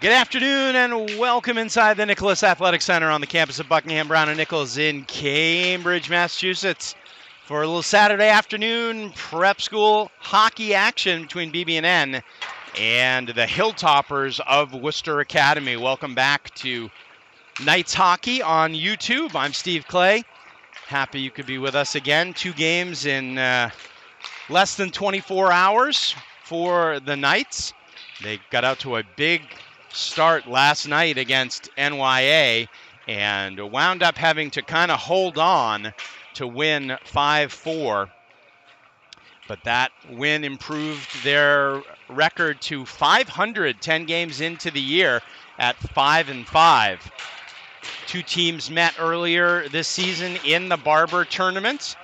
Good afternoon and welcome inside the Nicholas Athletic Center on the campus of Buckingham Brown and Nichols in Cambridge, Massachusetts for a little Saturday afternoon prep school hockey action between BB&N and the Hilltoppers of Worcester Academy. Welcome back to Knights Hockey on YouTube. I'm Steve Clay. Happy you could be with us again. 2 games in less than 24 hours for the Knights. They got out to a big start last night against NYA and wound up having to kind of hold on to win 5-4. But that win improved their record to 500 10 games into the year at 5-5. 2 teams met earlier this season in the Barber tournament.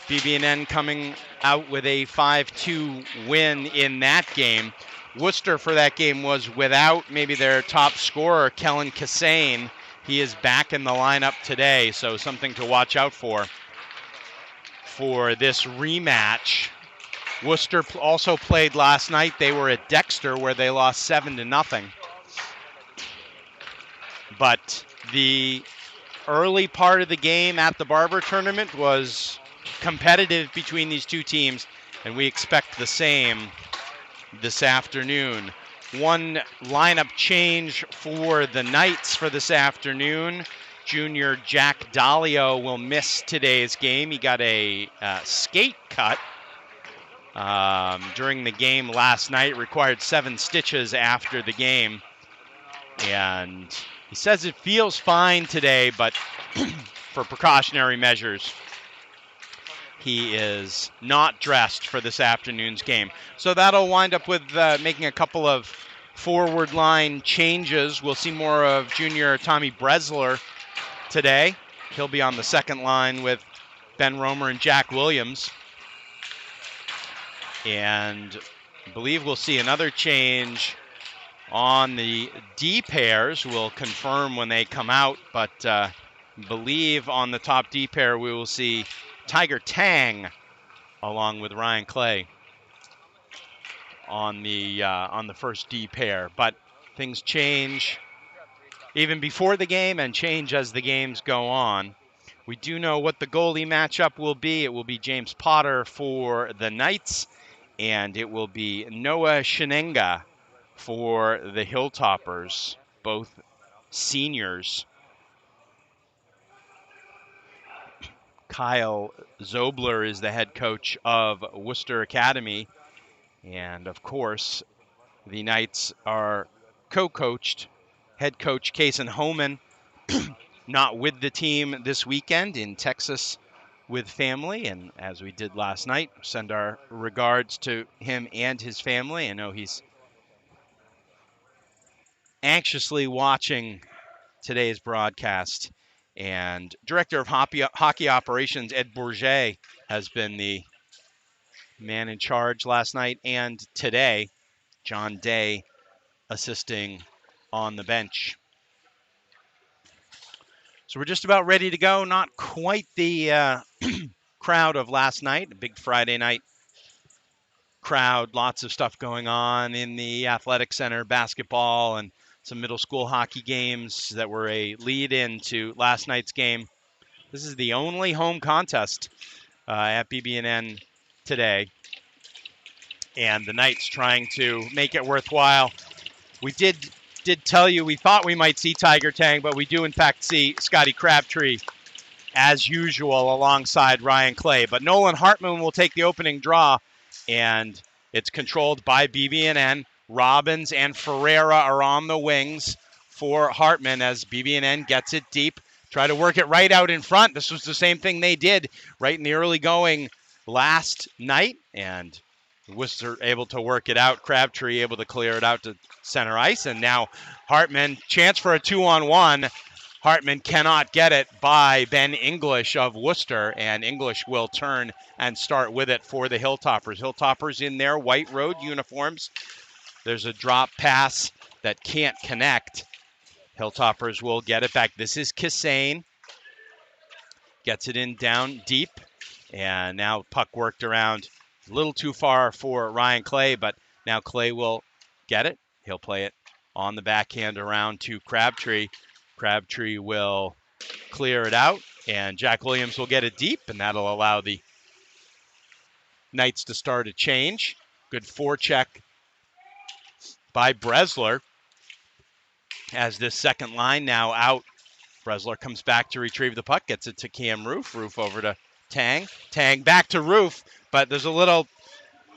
BB&N coming out with a 5-2 win in that game. Worcester for that game was without maybe their top scorer, Kellen Kassane. He is back in the lineup today, so something to watch out for this rematch. Worcester also played last night. They were at Dexter where they lost 7-0. But the early part of the game at the Barber tournament was competitive between these 2 teams, and we expect the same this afternoon. One lineup change for the Knights for this afternoon. Junior Jack Dalio will miss today's game. He got a skate cut during the game last night, required 7 stitches after the game. And he says it feels fine today, but for precautionary measures, he is not dressed for this afternoon's game. So that'll wind up with making a couple of forward line changes. We'll see more of junior Tommy Bresler today. He'll be on the second line with Ben Romer and Jack Williams. And I believe we'll see another change on the D pairs. We'll confirm when they come out, but believe on the top D pair we will see Tiger Tang along with Ryan Clay on the first D pair. But things change even before the game and change as the games go on. We do know what the goalie matchup will be. It will be James Potter for the Knights, and it will be Noah Shenenga for the Hilltoppers, both seniors. Kyle Zobler is the head coach of Worcester Academy. And, of course, the Knights are co-coached. Head coach Kason Homan not with the team this weekend in Texas with family. And as we did last night, send our regards to him and his family. I know he's anxiously watching today's broadcast. And Director of Hockey Operations, Ed Bourget, has been the man in charge last night and today. John Day assisting on the bench. So we're just about ready to go. Not quite the crowd of last night, a big Friday night crowd. Lots of stuff going on in the athletic center, basketball, and some middle school hockey games that were a lead-in to last night's game. This is the only home contest at BB&N today. And the Knights trying to make it worthwhile. We did tell you we thought we might see Tiger Tang, but we do in fact see Scotty Crabtree as usual alongside Ryan Clay. But Nolan Hartman will take the opening draw, and it's controlled by BB&N. Robbins and Ferreira are on the wings for Hartman as BB&N gets it deep. Try to work it right out in front. This was the same thing they did right in the early going last night, and Worcester able to work it out. Crabtree able to clear it out to center ice, and now Hartman, chance for a 2-on-1. Hartman cannot get it by Ben English of Worcester, and English will turn and start with it for the Hilltoppers. Hilltoppers in their white road uniforms. There's a drop pass that can't connect. Hilltoppers will get it back. This is Kassane. Gets it in down deep. And now puck worked around a little too far for Ryan Clay, but now Clay will get it. He'll play it on the backhand around to Crabtree. Crabtree will clear it out, and Jack Williams will get it deep, and that'll allow the Knights to start a change. Good forecheck by Bresler. As this second line now out, Bresler comes back to retrieve the puck, gets it to Cam Roof. Roof over to Tang. Tang back to Roof, but there's a little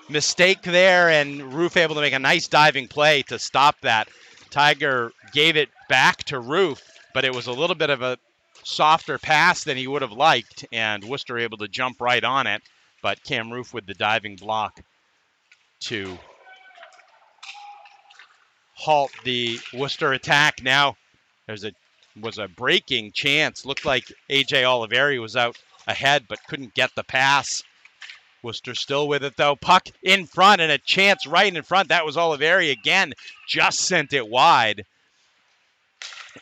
mistake there, and Roof able to make a nice diving play to stop that. Tiger gave it back to Roof, but it was a little bit of a softer pass than he would have liked, and Worcester able to jump right on it, but Cam Roof with the diving block to halt the Worcester attack. Now was a breaking chance. Looked like A.J. Oliveri was out ahead, but couldn't get the pass. Worcester still with it, though. Puck in front and a chance right in front. That was Oliveri again. Just sent it wide.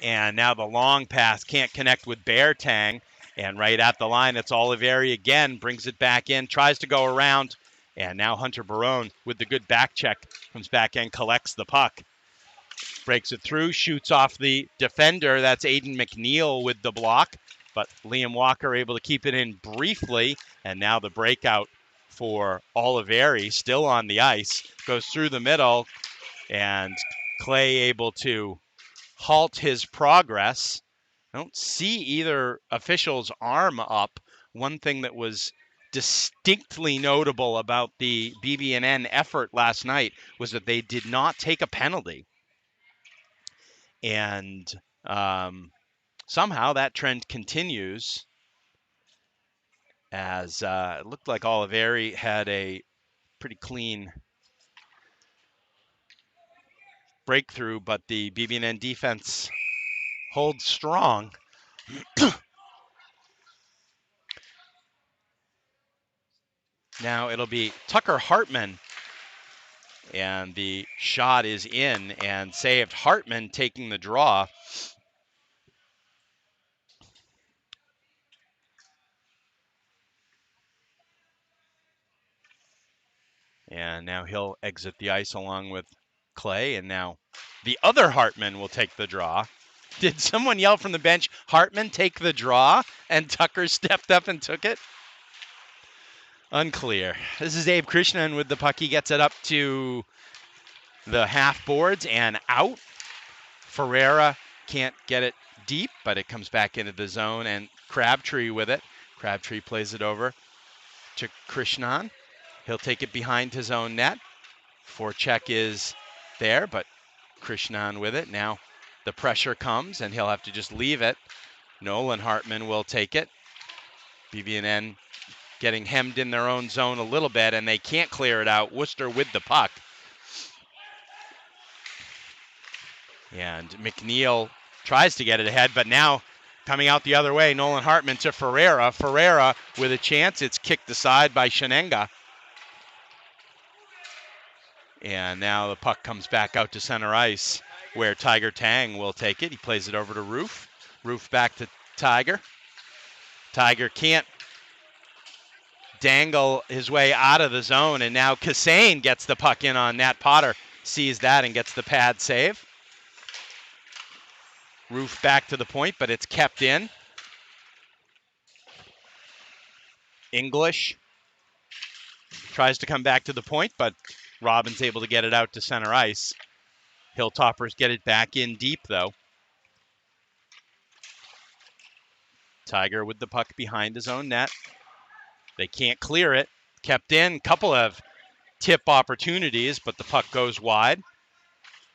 And now the long pass can't connect with Beartang. And right at the line, it's Oliveri again. Brings it back in, tries to go around. And now Hunter Barone with the good back check comes back in, collects the puck. Breaks it through, shoots off the defender. That's Aiden McNeil with the block. But Liam Walker able to keep it in briefly. And now the breakout for Oliveri, still on the ice. Goes through the middle. And Clay able to halt his progress. I don't see either official's arm up. One thing that was distinctly notable about the BB&N effort last night was that they did not take a penalty. And somehow that trend continues, as it looked like Oliveri had a pretty clean breakthrough, but the BB&N defense holds strong. Now it'll be Tucker Hartman, and the shot is in and saved. Hartman taking the draw. And now he'll exit the ice along with Clay, and now the other Hartman will take the draw. Did someone yell from the bench, Hartman take the draw, and Tucker stepped up and took it? Unclear. This is Abe Krishnan with the puck. He gets it up to the half boards and out. Ferreira can't get it deep, but it comes back into the zone, and Crabtree with it. Crabtree plays it over to Krishnan. He'll take it behind his own net. Forecheck is there, but Krishnan with it. Now the pressure comes, and he'll have to just leave it. Nolan Hartman will take it. BB&N getting hemmed in their own zone a little bit, and they can't clear it out. Worcester with the puck. And McNeil tries to get it ahead, but now coming out the other way, Nolan Hartman to Ferreira. Ferreira with a chance. It's kicked aside by Shenenga. And now the puck comes back out to center ice, where Tiger Tang will take it. He plays it over to Roof. Roof back to Tiger. Tiger can't dangle his way out of the zone, and now Kassane gets the puck in on Nat Potter. Sees that and gets the pad save. Roof back to the point, but it's kept in. English tries to come back to the point, but Robbins able to get it out to center ice. Hilltoppers get it back in deep, though. Tiger with the puck behind his own net. They can't clear it. Kept in. Couple of tip opportunities, but the puck goes wide.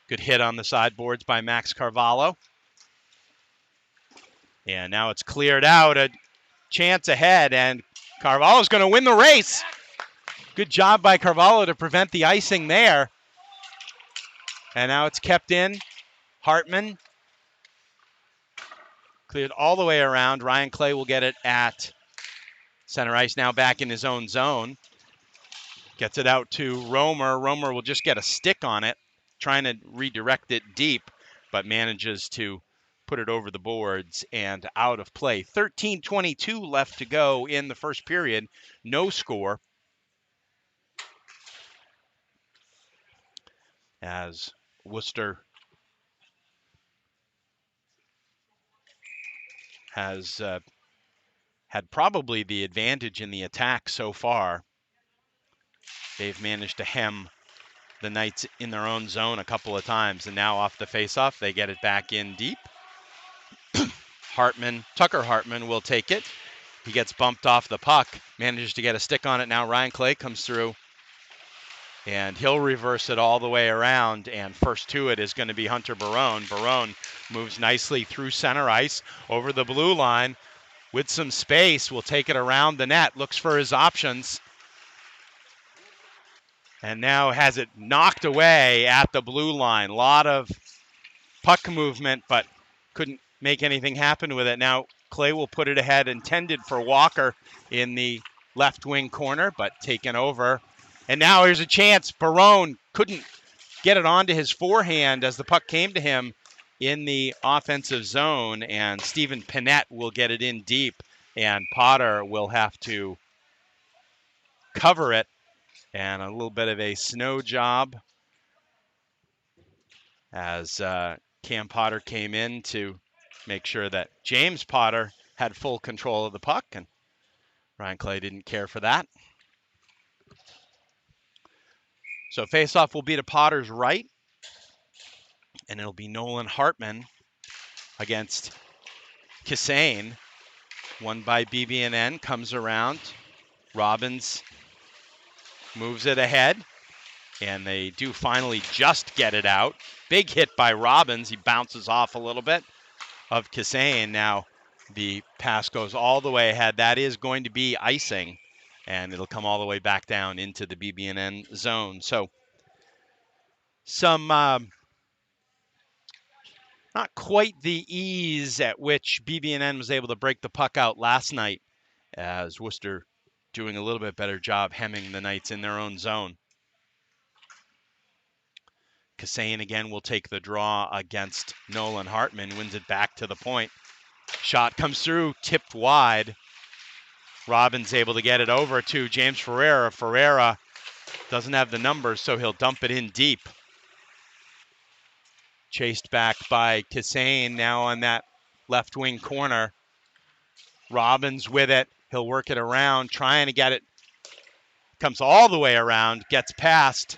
Good hit on the sideboards by Max Carvalho. And now it's cleared out. A chance ahead, and Carvalho's going to win the race. Good job by Carvalho to prevent the icing there. And now it's kept in. Hartman cleared all the way around. Ryan Clay will get it at center ice, now back in his own zone. Gets it out to Romer. Romer will just get a stick on it, trying to redirect it deep, but manages to put it over the boards and out of play. 13:22 left to go in the first period. No score, as Worcester has had probably the advantage in the attack so far. They've managed to hem the Knights in their own zone a couple of times, and now off the faceoff, they get it back in deep. Tucker Hartman will take it. He gets bumped off the puck, manages to get a stick on it. Now Ryan Clay comes through, and he'll reverse it all the way around, and first to it is going to be Hunter Barone. Barone moves nicely through center ice, over the blue line, with some space, will take it around the net, looks for his options, and now has it knocked away at the blue line. A lot of puck movement, but couldn't make anything happen with it. Now Clay will put it ahead, intended for Walker in the left wing corner, but taken over. And now here's a chance. Barone couldn't get it onto his forehand as the puck came to him in the offensive zone, and Stephen Panette will get it in deep, and Potter will have to cover it, and a little bit of a snow job as Cam Potter came in to make sure that James Potter had full control of the puck, and Ryan Clay didn't care for that. So faceoff will be to Potter's right, and it'll be Nolan Hartman against Kissane. Won by BB&N, comes around. Robbins moves it ahead, and they do finally just get it out. Big hit by Robbins. He bounces off a little bit of Kissane. Now the pass goes all the way ahead. That is going to be icing, and it'll come all the way back down into the BB&N zone. So some not quite the ease at which BB&N was able to break the puck out last night, as Worcester doing a little bit better job hemming the Knights in their own zone. Kissane again will take the draw against Nolan Hartman, wins it back to the point. Shot comes through, tipped wide. Robbins able to get it over to James Ferreira. Ferreira doesn't have the numbers, so he'll dump it in deep. Chased back by Kissane now on that left wing corner. Robbins with it. He'll work it around, trying to get it. Comes all the way around, gets past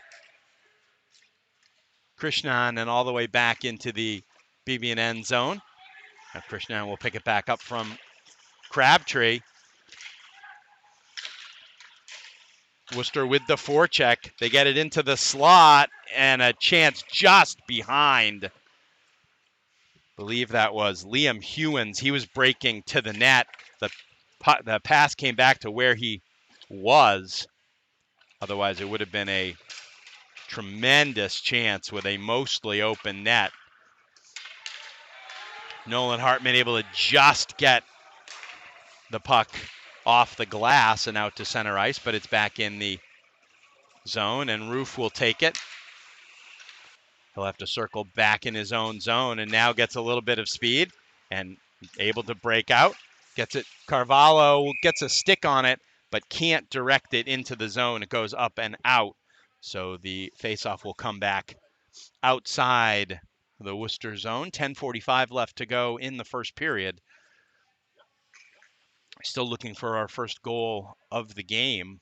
Krishnan and all the way back into the BB&N zone. Now Krishnan will pick it back up from Crabtree. Worcester with the forecheck. They get it into the slot, and a chance just behind. Believe that was Liam Hewins. He was breaking to the net. The pass came back to where he was. Otherwise, it would have been a tremendous chance with a mostly open net. Nolan Hartman able to just get the puck off the glass and out to center ice, but it's back in the zone, and Roof will take it. He'll have to circle back in his own zone, and now gets a little bit of speed and able to break out. Gets it. Carvalho gets a stick on it, but can't direct it into the zone. It goes up and out. So the faceoff will come back outside the Worcester zone. 10:45 left to go in the first period. Still looking for our first goal of the game.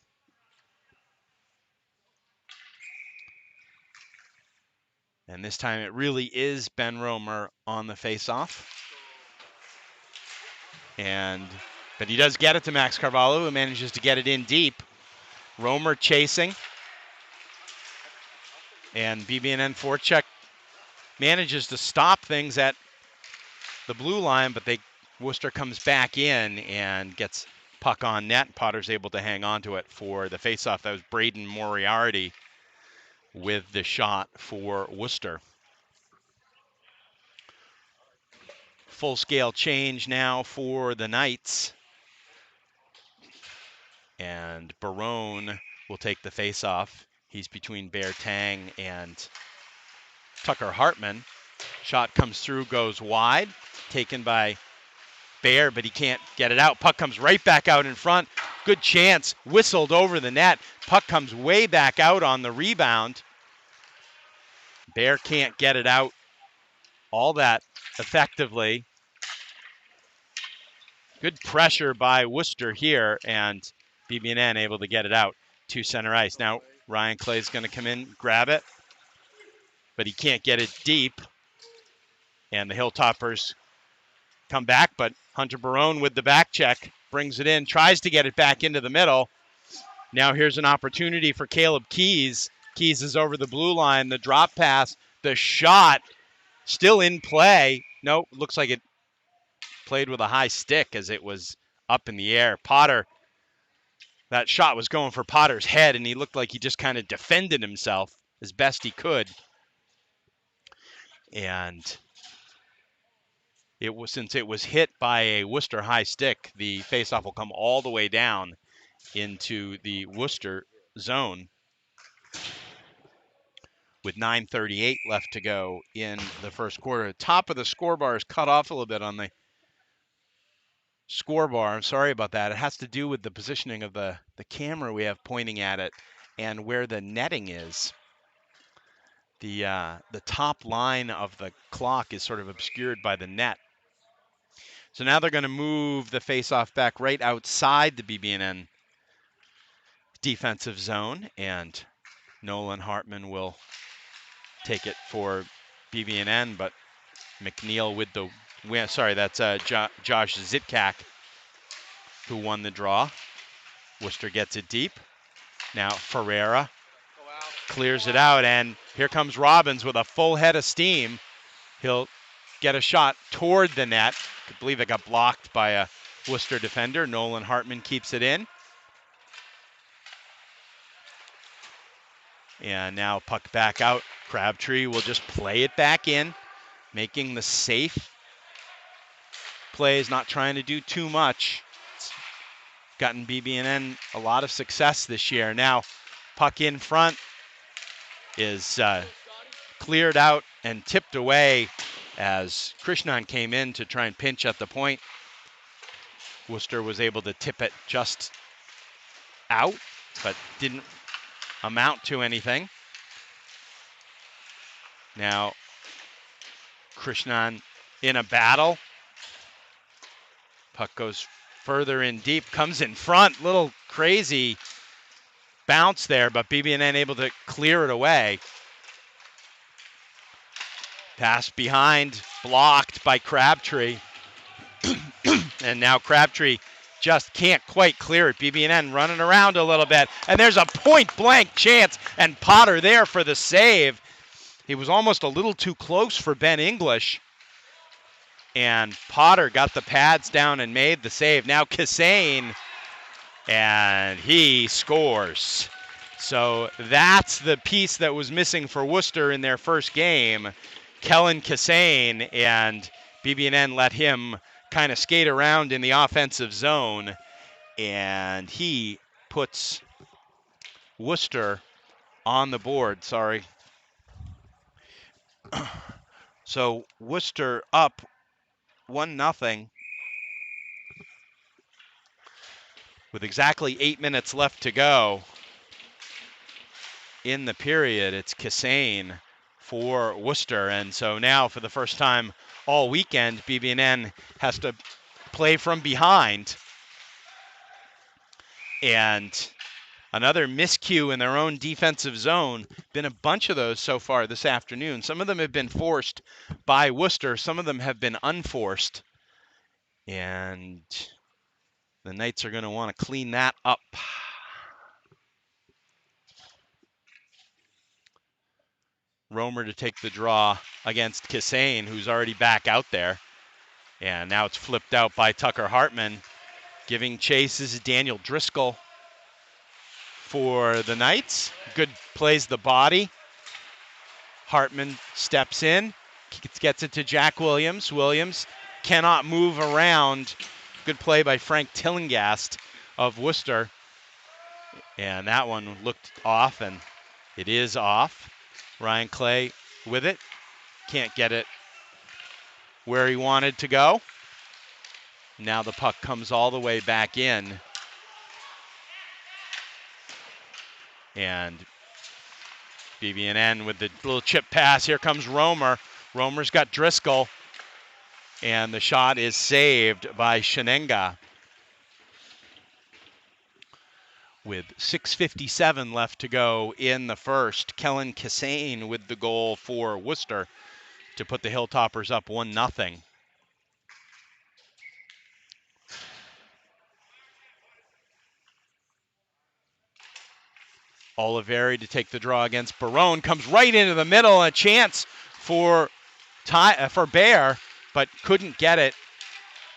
And this time it really is Ben Romer on the faceoff. But he does get it to Max Carvalho, who manages to get it in deep. Romer chasing. And BB&N forecheck manages to stop things at the blue line, but Worcester comes back in and gets puck on net. Potter's able to hang on to it for the faceoff. That was Braden Moriarty with the shot for Worcester. Full-scale change now for the Knights. And Barone will take the faceoff. He's between Bear Tang and Tucker Hartman. Shot comes through, goes wide. Taken by Bear, but he can't get it out. Puck comes right back out in front. Good chance. Whistled over the net. Puck comes way back out on the rebound. Bear can't get it out all that effectively. Good pressure by Worcester here, and BB&N able to get it out to center ice. Now Ryan Clay's going to come in, grab it, but he can't get it deep. And the Hilltoppers come back, but Hunter Barone with the back check brings it in, tries to get it back into the middle. Now here's an opportunity for Caleb Keys. Keys is over the blue line, the drop pass, the shot still in play. No, looks like it played with a high stick as it was up in the air. Potter, that shot was going for Potter's head, and he looked like he just kind of defended himself as best he could. And it was, since it was hit by a Worcester high stick, the faceoff will come all the way down into the Worcester zone with 9:38 left to go in the first quarter. The top of the scorebar is cut off a little bit on the scorebar. I'm sorry about that. It has to do with the positioning of the camera we have pointing at it and where the netting is. The top line of the clock is sort of obscured by the net. So now they're going to move the faceoff back right outside the BB&N defensive zone, and Nolan Hartman will take it for BB&N, but McNeil with the win. Sorry, that's Josh Zitkak who won the draw. Worcester gets it deep. Now Ferreira clears it out, and here comes Robbins with a full head of steam. He'll get a shot toward the net. I believe it got blocked by a Worcester defender. Nolan Hartman keeps it in. And now puck back out. Crabtree will just play it back in, making the safe plays, not trying to do too much. It's gotten BB&N a lot of success this year. Now puck in front is cleared out and tipped away as Krishnan came in to try and pinch at the point. Worcester was able to tip it just out, but didn't amount to anything. Now Krishnan in a battle. Puck goes further in deep, comes in front. Little crazy bounce there, but BB&N able to clear it away. Pass behind, blocked by Crabtree. And now Crabtree just can't quite clear it. BB&N running around a little bit, and there's a point-blank chance, and Potter there for the save. He was almost a little too close for Ben English, and Potter got the pads down and made the save. Now Kassane, and he scores. So that's the piece that was missing for Worcester in their first game. Kellen Kassane, and BB&N let him kind of skate around in the offensive zone, and he puts Worcester on the board. Sorry. So Worcester up 1-0 with exactly 8 minutes left to go in the period. It's Kassane for Worcester, and so now for the first time all weekend, BB&N has to play from behind. And another miscue in their own defensive zone. Been a bunch of those so far this afternoon. Some of them have been forced by Worcester. Some of them have been unforced. And the Knights are going to want to clean that up. Romer to take the draw against Kassane, who's already back out there. And now it's flipped out by Tucker Hartman. Giving chase is Daniel Driscoll for the Knights. Good plays the body. Hartman steps in, gets it to Jack Williams. Williams cannot move around. Good play by Frank Tillingast of Worcester. And that one looked off, and it is off. Ryan Clay with it. Can't get it where he wanted to go. Now the puck comes all the way back in. And BB&N with the little chip pass. Here comes Romer. Romer's got Driscoll. And the shot is saved by Shenenga. With 6:57 left to go in the first, Kellen Kissane with the goal for Worcester to put the Hilltoppers up 1-0. Oliveri to take the draw against Barone, comes right into the middle, a chance for Bear, but couldn't get it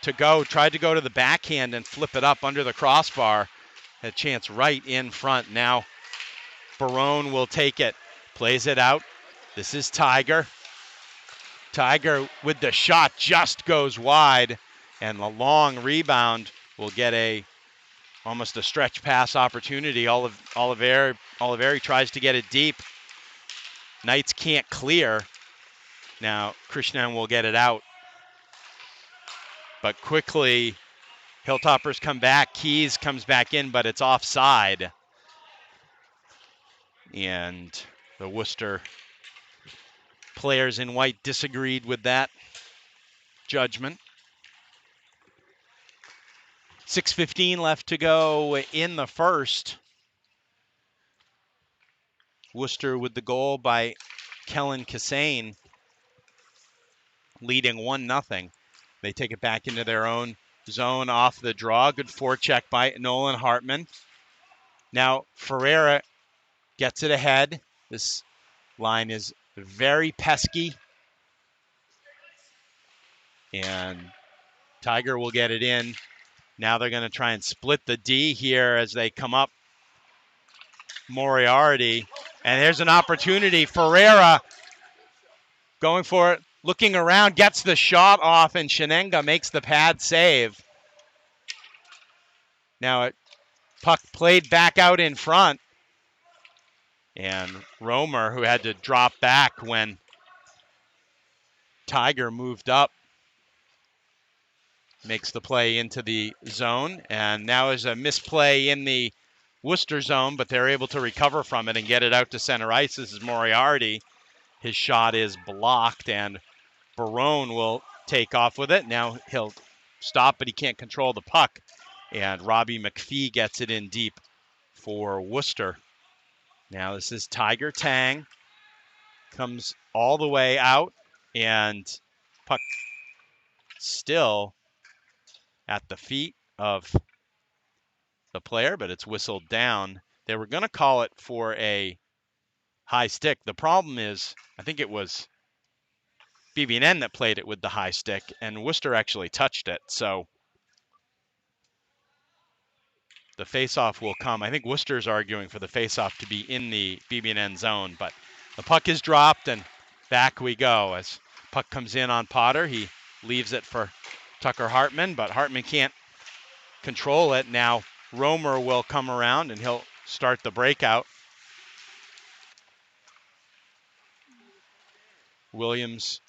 to go. Tried to go to the backhand and flip it up under the crossbar. A chance right in front. Now Barone will take it, plays it out. This is Tiger. Tiger with the shot just goes wide, and the long rebound will get almost a stretch pass opportunity. Oliveri tries to get it deep. Knights can't clear. Now Krishnan will get it out. But quickly, Hilltoppers come back. Keys comes back in, but it's offside. And the Worcester players in white disagreed with that judgment. 6:15 left to go in the first. Worcester with the goal by Kellen Kissane, leading 1-0. They take it back into their own zone off the draw. Good forecheck by Nolan Hartman. Now Ferreira gets it ahead. This line is very pesky. And Tiger will get it in. Now they're going to try and split the D here as they come up. Moriarty. And there's an opportunity. Ferreira going for it, looking around, gets the shot off, and Shenenga makes the pad save. Now puck played back out in front. And Romer, who had to drop back when Tiger moved up, makes the play into the zone. And now is a misplay in the Worcester zone, but they're able to recover from it and get it out to center ice. This is Moriarty. His shot is blocked, and Barone will take off with it. Now he'll stop, but he can't control the puck. And Robbie McPhee gets it in deep for Worcester. Now this is Tiger Tang. Comes all the way out, and puck still at the feet of the player, but it's whistled down. They were going to call it for a high stick. The problem is, I think it was BB&N that played it with the high stick, and Worcester actually touched it. So the faceoff will come. I think Worcester's arguing for the faceoff to be in the BB&N zone, but the puck is dropped, and back we go. As puck comes in on Potter, he leaves it for Tucker Hartman, but Hartman can't control it. Now Romer will come around, and he'll start the breakout. Williams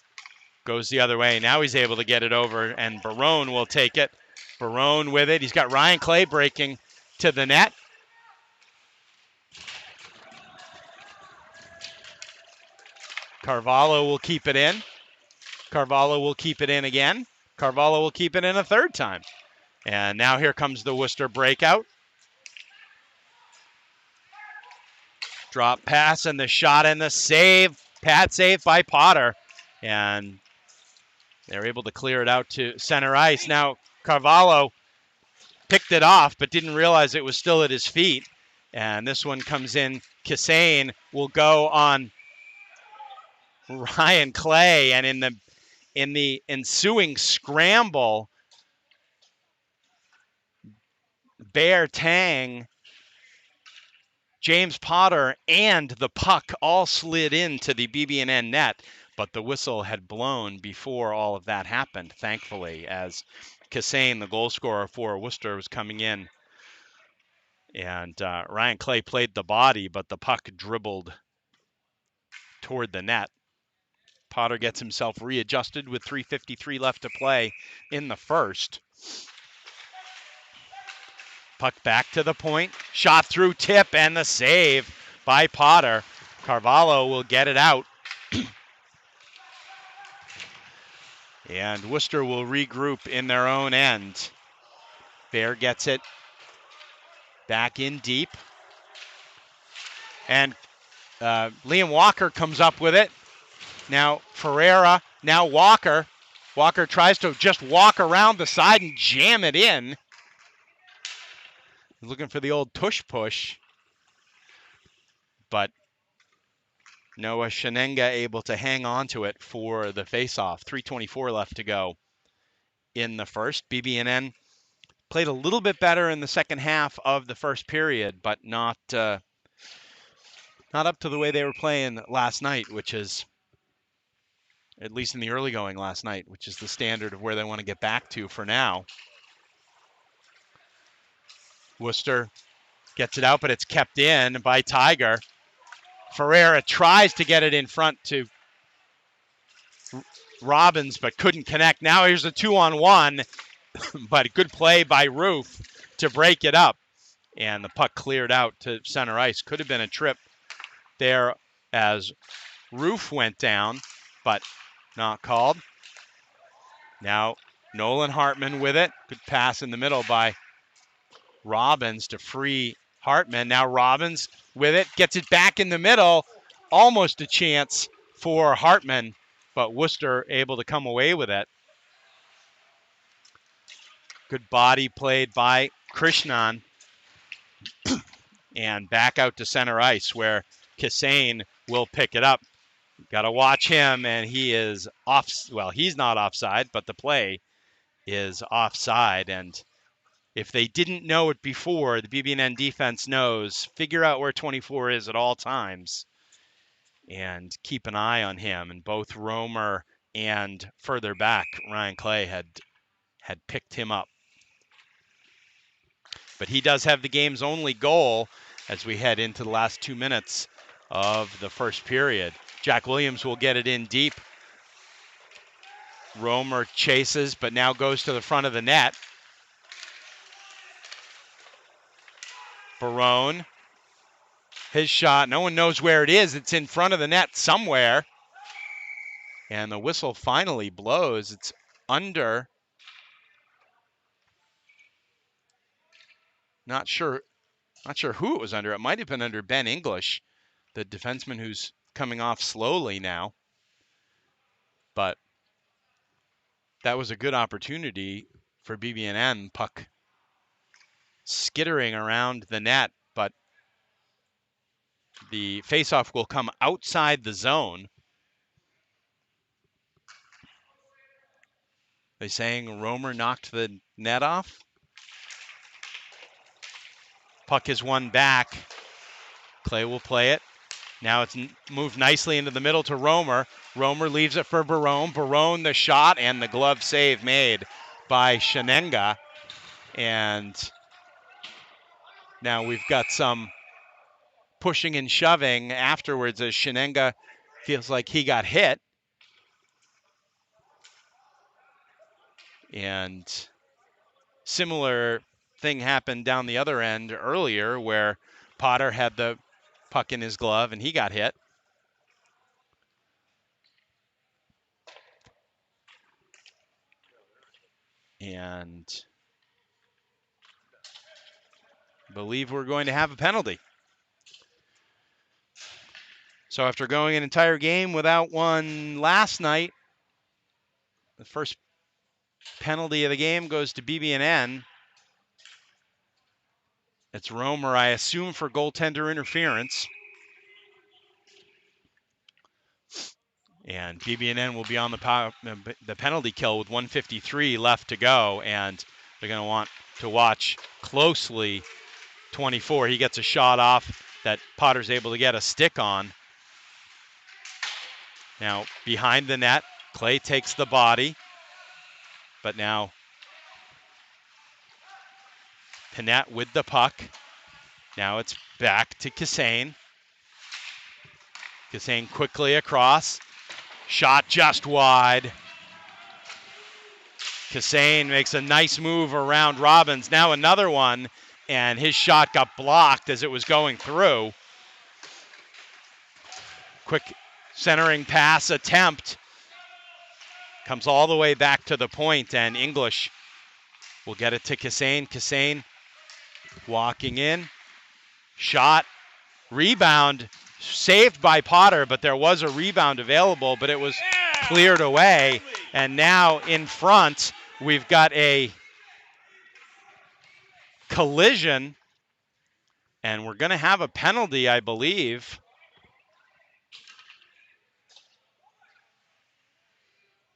goes the other way. Now he's able to get it over, and Barone will take it. Barone with it. He's got Ryan Clay breaking to the net. Carvalho will keep it in. Carvalho will keep it in again. Carvalho will keep it in a third time. And now here comes the Worcester breakout. Drop pass and the shot and the save. Pad save by Potter. And they're able to clear it out to center ice. Now Carvalho picked it off but didn't realize it was still at his feet. And this one comes in. Kissane will go on Ryan Clay, and in the ensuing scramble, Bear Tang, James Potter, and the puck all slid into the BB&N net, but the whistle had blown before all of that happened, thankfully, as Kissane, the goal scorer for Worcester, was coming in. And Ryan Clay played the body, but the puck dribbled toward the net. Potter gets himself readjusted with 3:53 left to play in the first. Puck back to the point. Shot through tip and the save by Potter. Carvalho will get it out. And Worcester will regroup in their own end. Bear gets it back in deep. And Liam Walker comes up with it. Now Ferreira, now Walker. Walker tries to just walk around the side and jam it in. Looking for the old tush push. But Noah Shenenga able to hang on to it for the faceoff. 3:24 left to go in the first. BB&N played a little bit better in the second half of the first period, but not up to the way they were playing last night, which is, at least in the early going last night, which is the standard of where they want to get back to for now. Worcester gets it out, but it's kept in by Tiger. Ferreira tries to get it in front to Robbins, but couldn't connect. Now here's a 2-on-1, but good play by Roof to break it up. And the puck cleared out to center ice. Could have been a trip there as Roof went down, but not called. Now Nolan Hartman with it. Good pass in the middle by Robbins to free Hartman. Now Robbins with it, gets it back in the middle. Almost a chance for Hartman, but Worcester able to come away with it. Good body played by Krishnan. And back out to center ice where Kisane will pick it up. Got to watch him, and he is off. Well, he's not offside, but the play is offside. And if they didn't know it before, the BB&N defense knows. Figure out where 24 is at all times and keep an eye on him. And both Romer and further back, Ryan Clay had picked him up. But he does have the game's only goal as we head into the last 2 minutes of the first period. Jack Williams will get it in deep. Romer chases, but now goes to the front of the net. Barone, his shot, no one knows where it is. It's in front of the net somewhere. And the whistle finally blows. It's under. Not sure who it was under. It might have been under Ben English, the defenseman who's coming off slowly now. But that was a good opportunity for BB&N. Puck skittering around the net, but the faceoff will come outside the zone. They saying Romer knocked the net off? Puck is won back. Clay will play it. Now it's moved nicely into the middle to Romer. Romer leaves it for Barone. Barone the shot and the glove save made by Shenenga. And now we've got some pushing and shoving afterwards as Shenenga feels like he got hit. And similar thing happened down the other end earlier where Potter had the puck in his glove and he got hit. And I believe we're going to have a penalty. So after going an entire game without one last night, the first penalty of the game goes to BB&N. It's Romer, I assume, for goaltender interference. And BB&N will be on the penalty kill with 1:53 left to go, and they're going to want to watch closely 24. He gets a shot off that Potter's able to get a stick on. Now behind the net, Clay takes the body, but now Panette with the puck. Now it's back to Kisane. Kisane quickly across. Shot just wide. Kisane makes a nice move around Robbins. Now another one, and his shot got blocked as it was going through. Quick centering pass attempt. Comes all the way back to the point, and English will get it to Kassane. Kassane walking in. Shot. Rebound. Saved by Potter, but there was a rebound available, but it was cleared away. And now in front, we've got a collision, and we're going to have a penalty, I believe.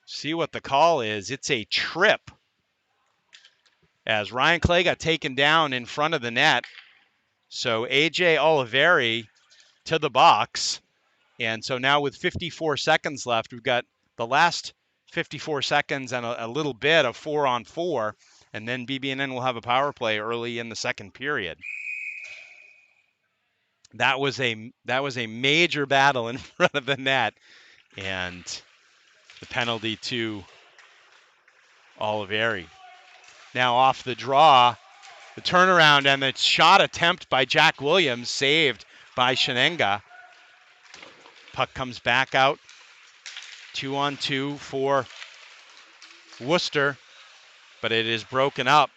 See what the call is. It's a trip, as Ryan Clay got taken down in front of the net. So AJ Oliveri to the box. And so now with 54 seconds left, we've got the last 54 seconds and a little bit of 4-on-4. And then BB&N will have a power play early in the second period. That was a major battle in front of the net. And the penalty to Oliveri. Now off the draw, the turnaround and the shot attempt by Jack Williams, saved by Shenenga. Puck comes back out. 2-on-2 for Worcester, but it is broken up.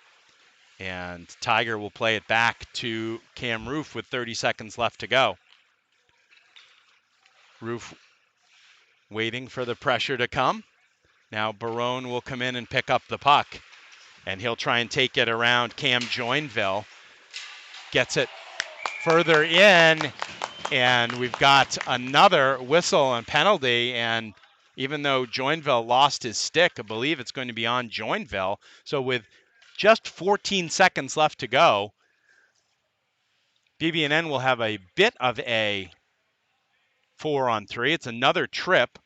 And Tiger will play it back to Cam Roof with 30 seconds left to go. Roof waiting for the pressure to come. Now Barone will come in and pick up the puck. And he'll try and take it around Cam Joinville. Gets it further in. And we've got another whistle and penalty. And even though Joinville lost his stick, I believe it's going to be on Joinville. So with just 14 seconds left to go, BB&N will have a bit of a 4-on-3. It's another trip.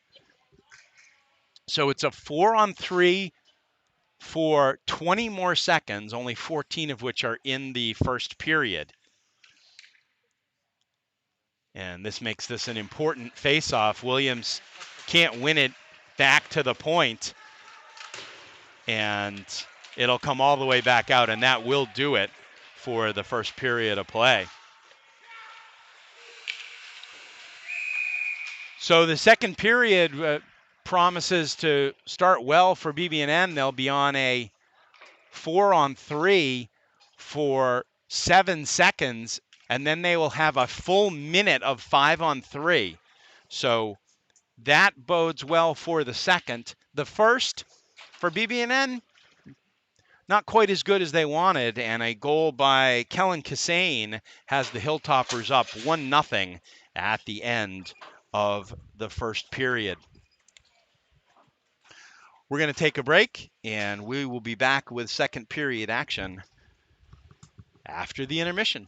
So it's a 4-on-3 for 20 more seconds, only 14 of which are in the first period. And this makes this an important face-off. Williams can't win it back to the point, and it'll come all the way back out, and that will do it for the first period of play. So the second period promises to start well for BB&N. They'll be on a 4-on-3 for 7 seconds, and then they will have a full minute of 5-on-3. So that bodes well for the second. The first, for BB&N, not quite as good as they wanted, and a goal by Kellen Kassane has the Hilltoppers up 1-0 at the end of the first period. We're going to take a break, and we will be back with second period action after the intermission.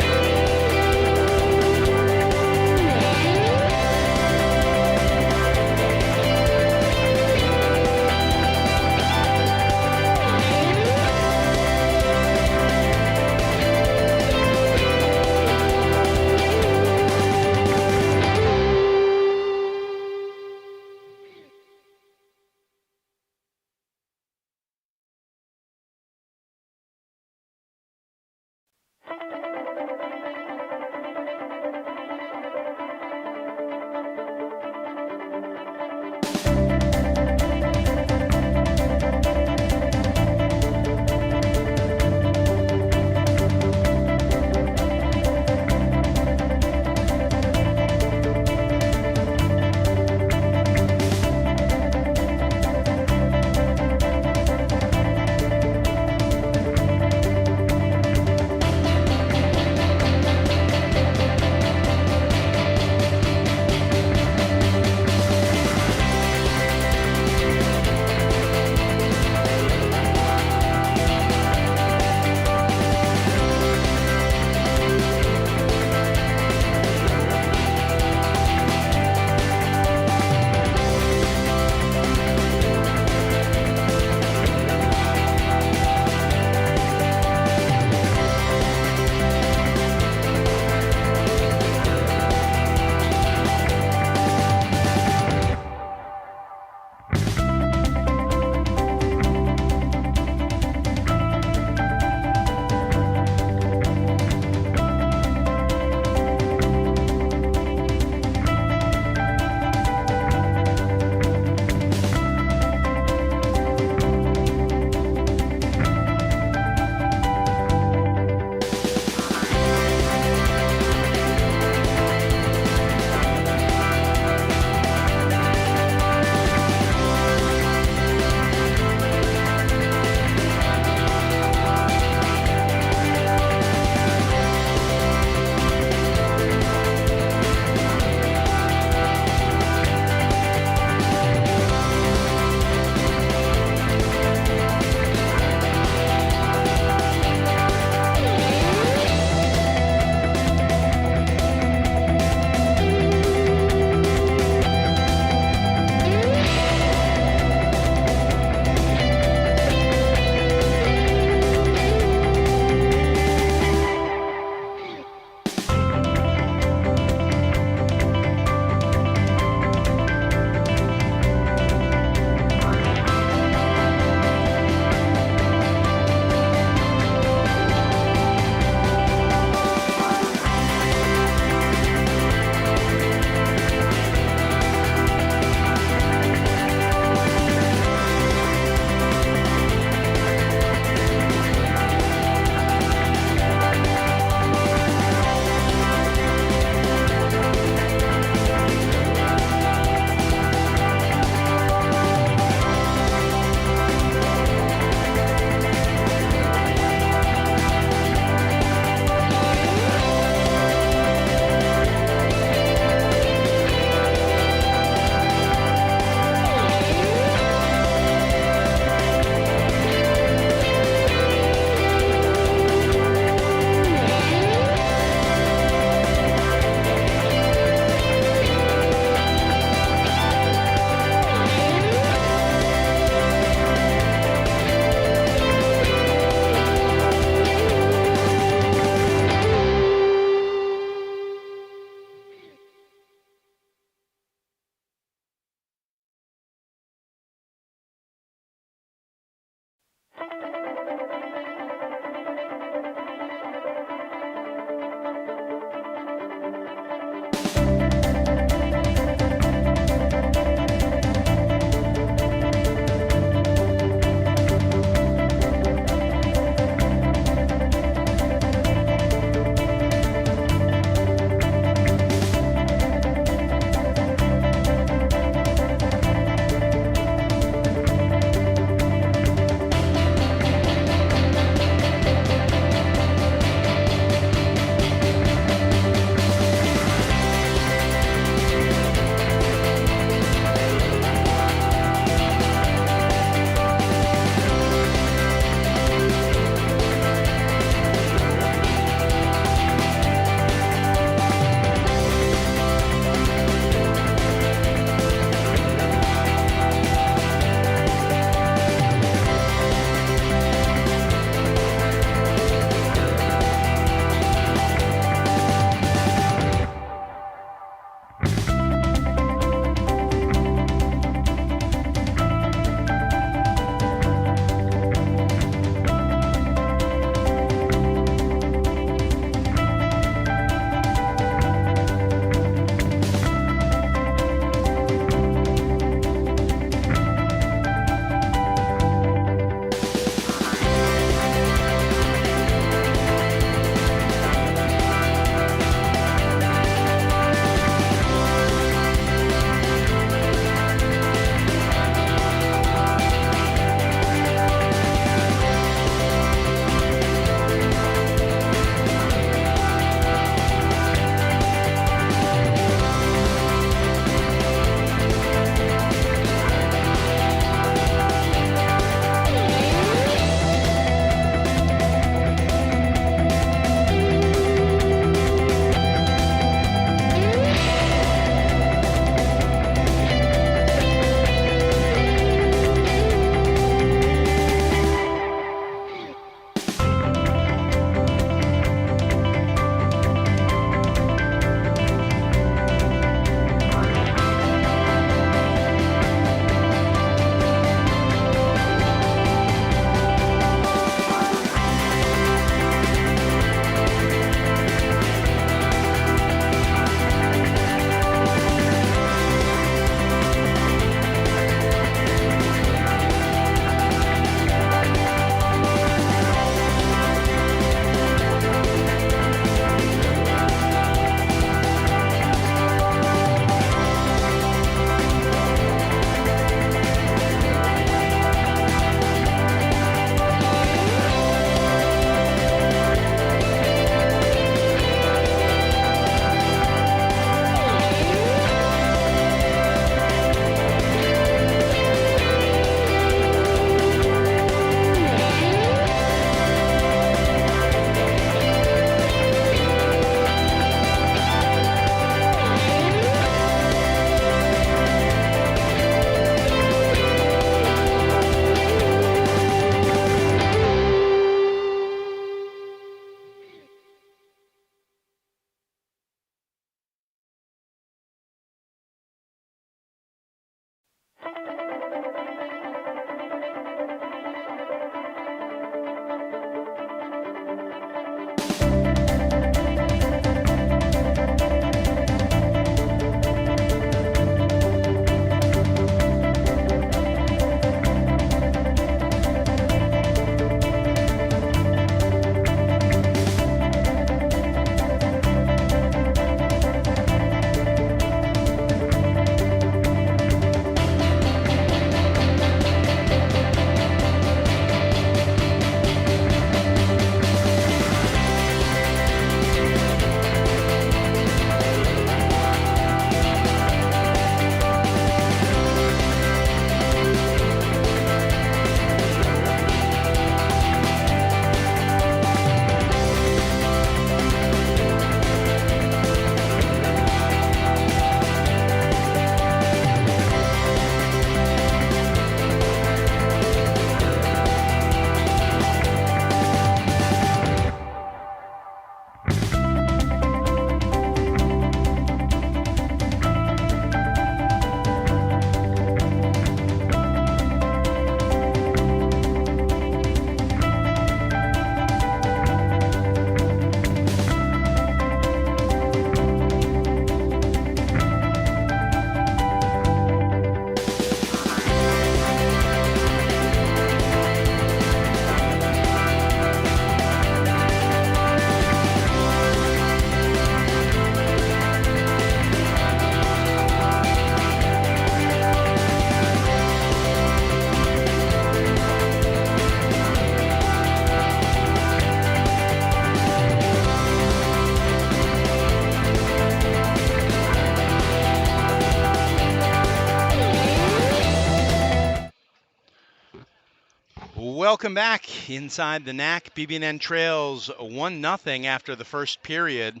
welcome back inside the NAC. BB&N trails 1-0 after the first period.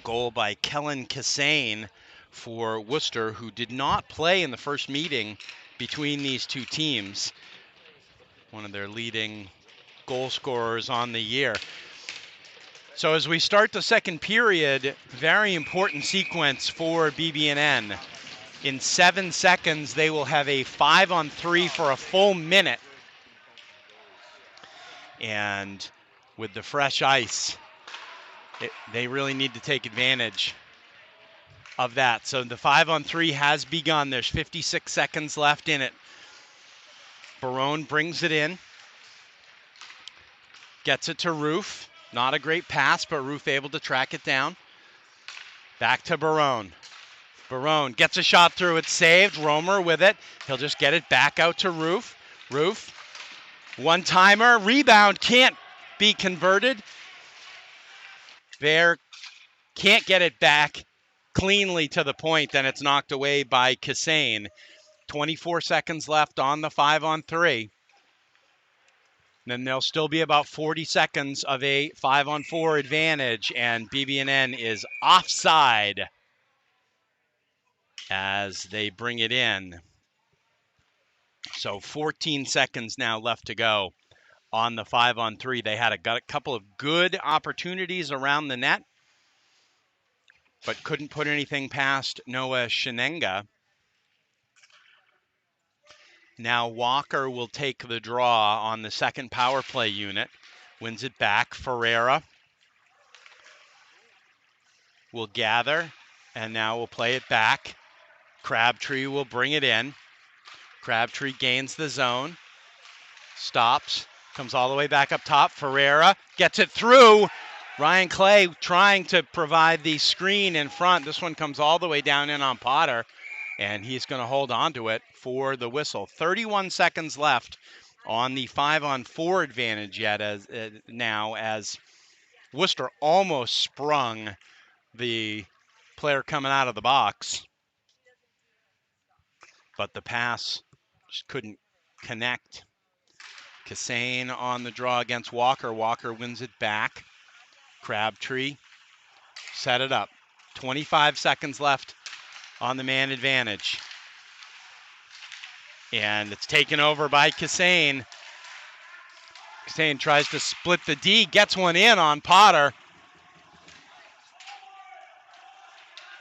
Goal by Kellen Kassane for Worcester, who did not play in the first meeting between these two teams. One of their leading goal scorers on the year. So as we start the second period, very important sequence for BB&N. In 7 seconds, they will have a 5-on-3 for a full minute. And with the fresh ice, they really need to take advantage of that. So the 5-on-3 has begun. There's 56 seconds left in it. Barone brings it in. Gets it to Roof. Not a great pass, but Roof able to track it down. Back to Barone. Barone gets a shot through. It's saved. Romer with it. He'll just get it back out to Roof. Roof. One-timer. Rebound can't be converted. Bear can't get it back cleanly to the point. Then it's knocked away by Kassane. 24 seconds left on the 5-on-3. Then there'll still be about 40 seconds of a 5-on-4 advantage, and BB&N is offside as they bring it in. So 14 seconds now left to go on the 5-on-3. They had got a couple of good opportunities around the net, but couldn't put anything past Noah Shenenga. Now Walker will take the draw on the second power play unit. Wins it back. Ferreira will gather, and now we'll play it back. Crabtree will bring it in. Crabtree gains the zone. Stops. Comes all the way back up top. Ferreira gets it through. Ryan Clay trying to provide the screen in front. This one comes all the way down in on Potter, and he's going to hold on to it for the whistle. 31 seconds left on the 5-on-4 advantage yet as Worcester almost sprung the player coming out of the box. But the pass just couldn't connect. Kassane on the draw against Walker. Walker wins it back. Crabtree set it up. 25 seconds left on the man advantage. And it's taken over by Kassane. Kassane tries to split the D, gets one in on Potter.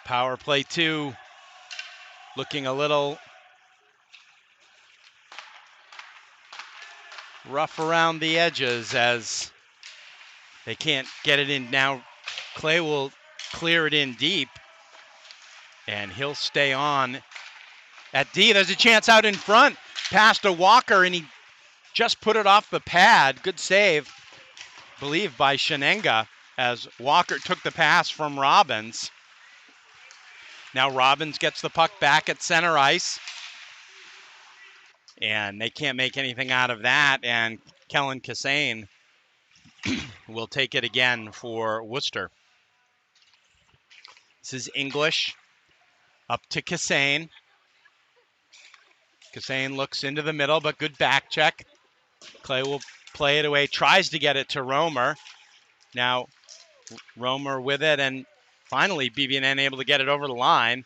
Power play 2 looking a little rough around the edges as they can't get it in. Now Clay will clear it in deep, and he'll stay on at D. There's a chance out in front. Pass to Walker, and he just put it off the pad. Good save, I believe, by Shenenga as Walker took the pass from Robbins. Now Robbins gets the puck back at center ice, and they can't make anything out of that, and Kellen Kassane will take it again for Worcester. This is English up to Kassane. Kassane looks into the middle, but good back check. Clay will play it away, tries to get it to Romer. Now Romer with it, and finally BB&N able to get it over the line.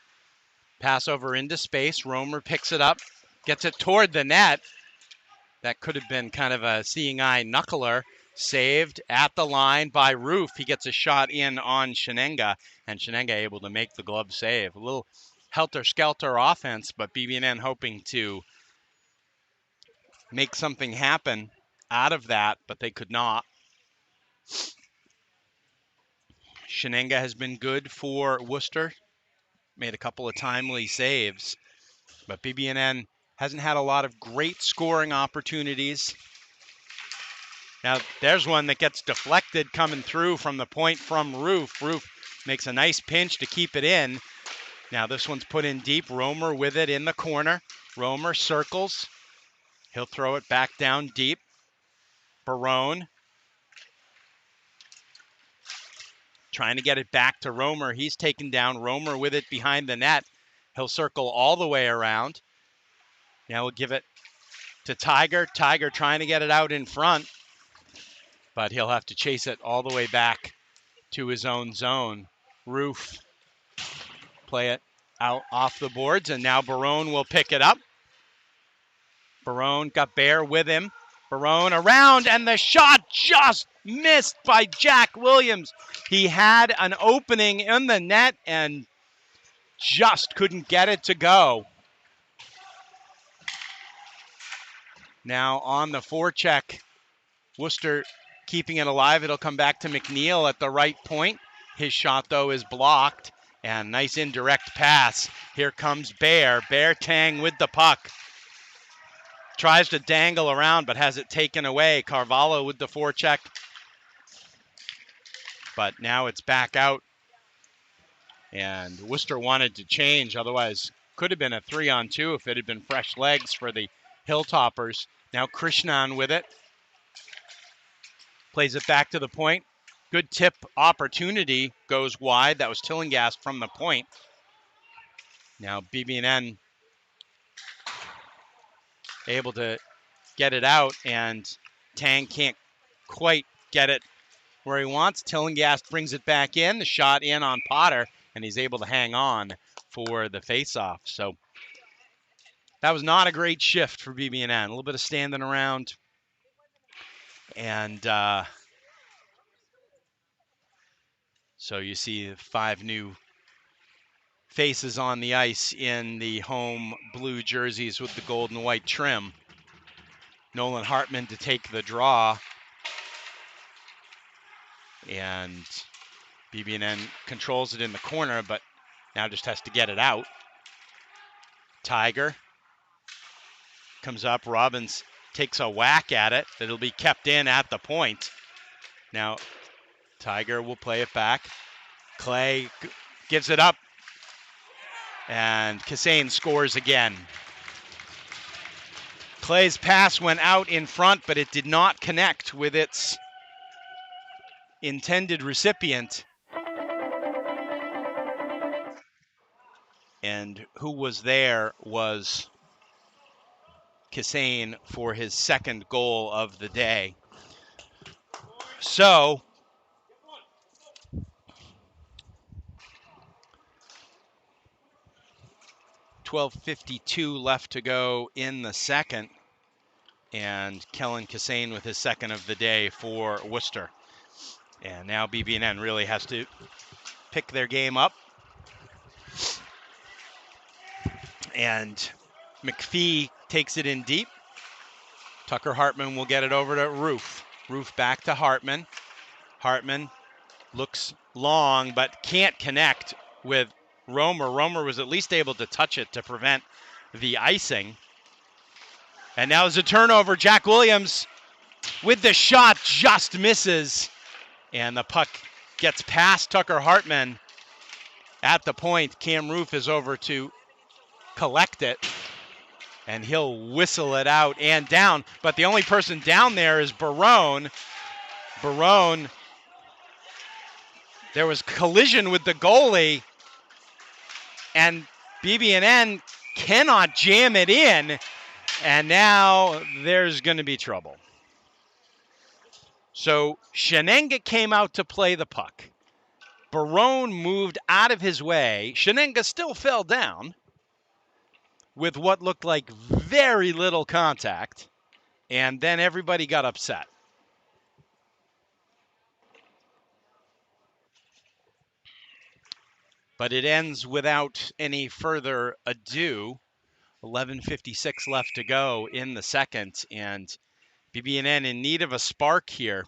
Pass over into space. Romer picks it up, gets it toward the net. That could have been kind of a seeing eye knuckler. Saved at the line by Roof. He gets a shot in on Shenenga, and Shenenga able to make the glove save. A little helter-skelter offense, but BB&N hoping to make something happen out of that, but they could not. Shenenga has been good for Worcester. Made a couple of timely saves, but BB&N hasn't had a lot of great scoring opportunities. Now there's one that gets deflected coming through from the point from Roof. Roof makes a nice pinch to keep it in. Now this one's put in deep. Romer with it in the corner. Romer circles. He'll throw it back down deep. Barone trying to get it back to Romer. He's taken down. Romer with it behind the net. He'll circle all the way around. Now we'll give it to Tiger. Tiger trying to get it out in front, but he'll have to chase it all the way back to his own zone. Roof play it out off the boards, and now Barone will pick it up. Barone got Bear with him. Barone around, and the shot just missed by Jack Williams. He had an opening in the net and just couldn't get it to go. Now on the forecheck, Worcester keeping it alive. It'll come back to McNeil at the right point. His shot, though, is blocked. And nice indirect pass. Here comes Bear. Bear Tang with the puck. Tries to dangle around, but has it taken away. Carvalho with the forecheck. But now it's back out. And Worcester wanted to change. Otherwise, could have been a 3-on-2 if it had been fresh legs for the Hilltoppers. Now Krishnan with it. Plays it back to the point. Good tip opportunity, goes wide. That was Tillinghast from the point. Now BB&N able to get it out, and Tang can't quite get it where he wants. Tillinghast brings it back in. The shot in on Potter, and he's able to hang on for the faceoff. So that was not a great shift for BB&N. A little bit of standing around, and so you see 5 new faces on the ice in the home blue jerseys with the gold and white trim. Nolan Hartman to take the draw. And BB&N controls it in the corner, but now just has to get it out. Tiger comes up. Robbins takes a whack at it. It'll be kept in at the point. Now Tiger will play it back. Clay gives it up. And Kassane scores again. Clay's pass went out in front, but it did not connect with its intended recipient. And who was there was Kassane for his second goal of the day. So .12:52 left to go in the second, and Kellen Kassane with his second of the day for Worcester. And now BB&N really has to pick their game up. And McPhee takes it in deep. Tucker Hartman will get it over to Roof. Roof back to Hartman. Hartman looks long, but can't connect with Romer. Romer was at least able to touch it to prevent the icing. And now there's a turnover. Jack Williams with the shot just misses. And the puck gets past Tucker Hartman at the point. Cam Roof is over to collect it. And he'll whistle it out and down. But the only person down there is Barone. Barone, there was collision with the goalie. And BB&N cannot jam it in, and now there's going to be trouble. So Shenenga came out to play the puck. Barone moved out of his way. Shenenga still fell down with what looked like very little contact, and then everybody got upset. But it ends without any further ado. 11:56 left to go in the second, and BB&N in need of a spark here.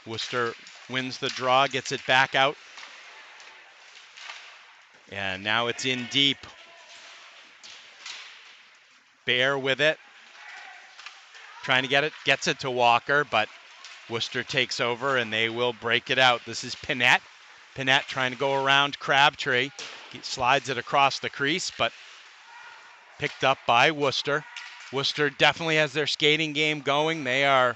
Worcester wins the draw, gets it back out. And now it's in deep. Bear with it. Trying to get it, gets it to Walker, but Worcester takes over, and they will break it out. This is Pinette. Pinette trying to go around Crabtree. He slides it across the crease, but picked up by Worcester. Worcester definitely has their skating game going. They are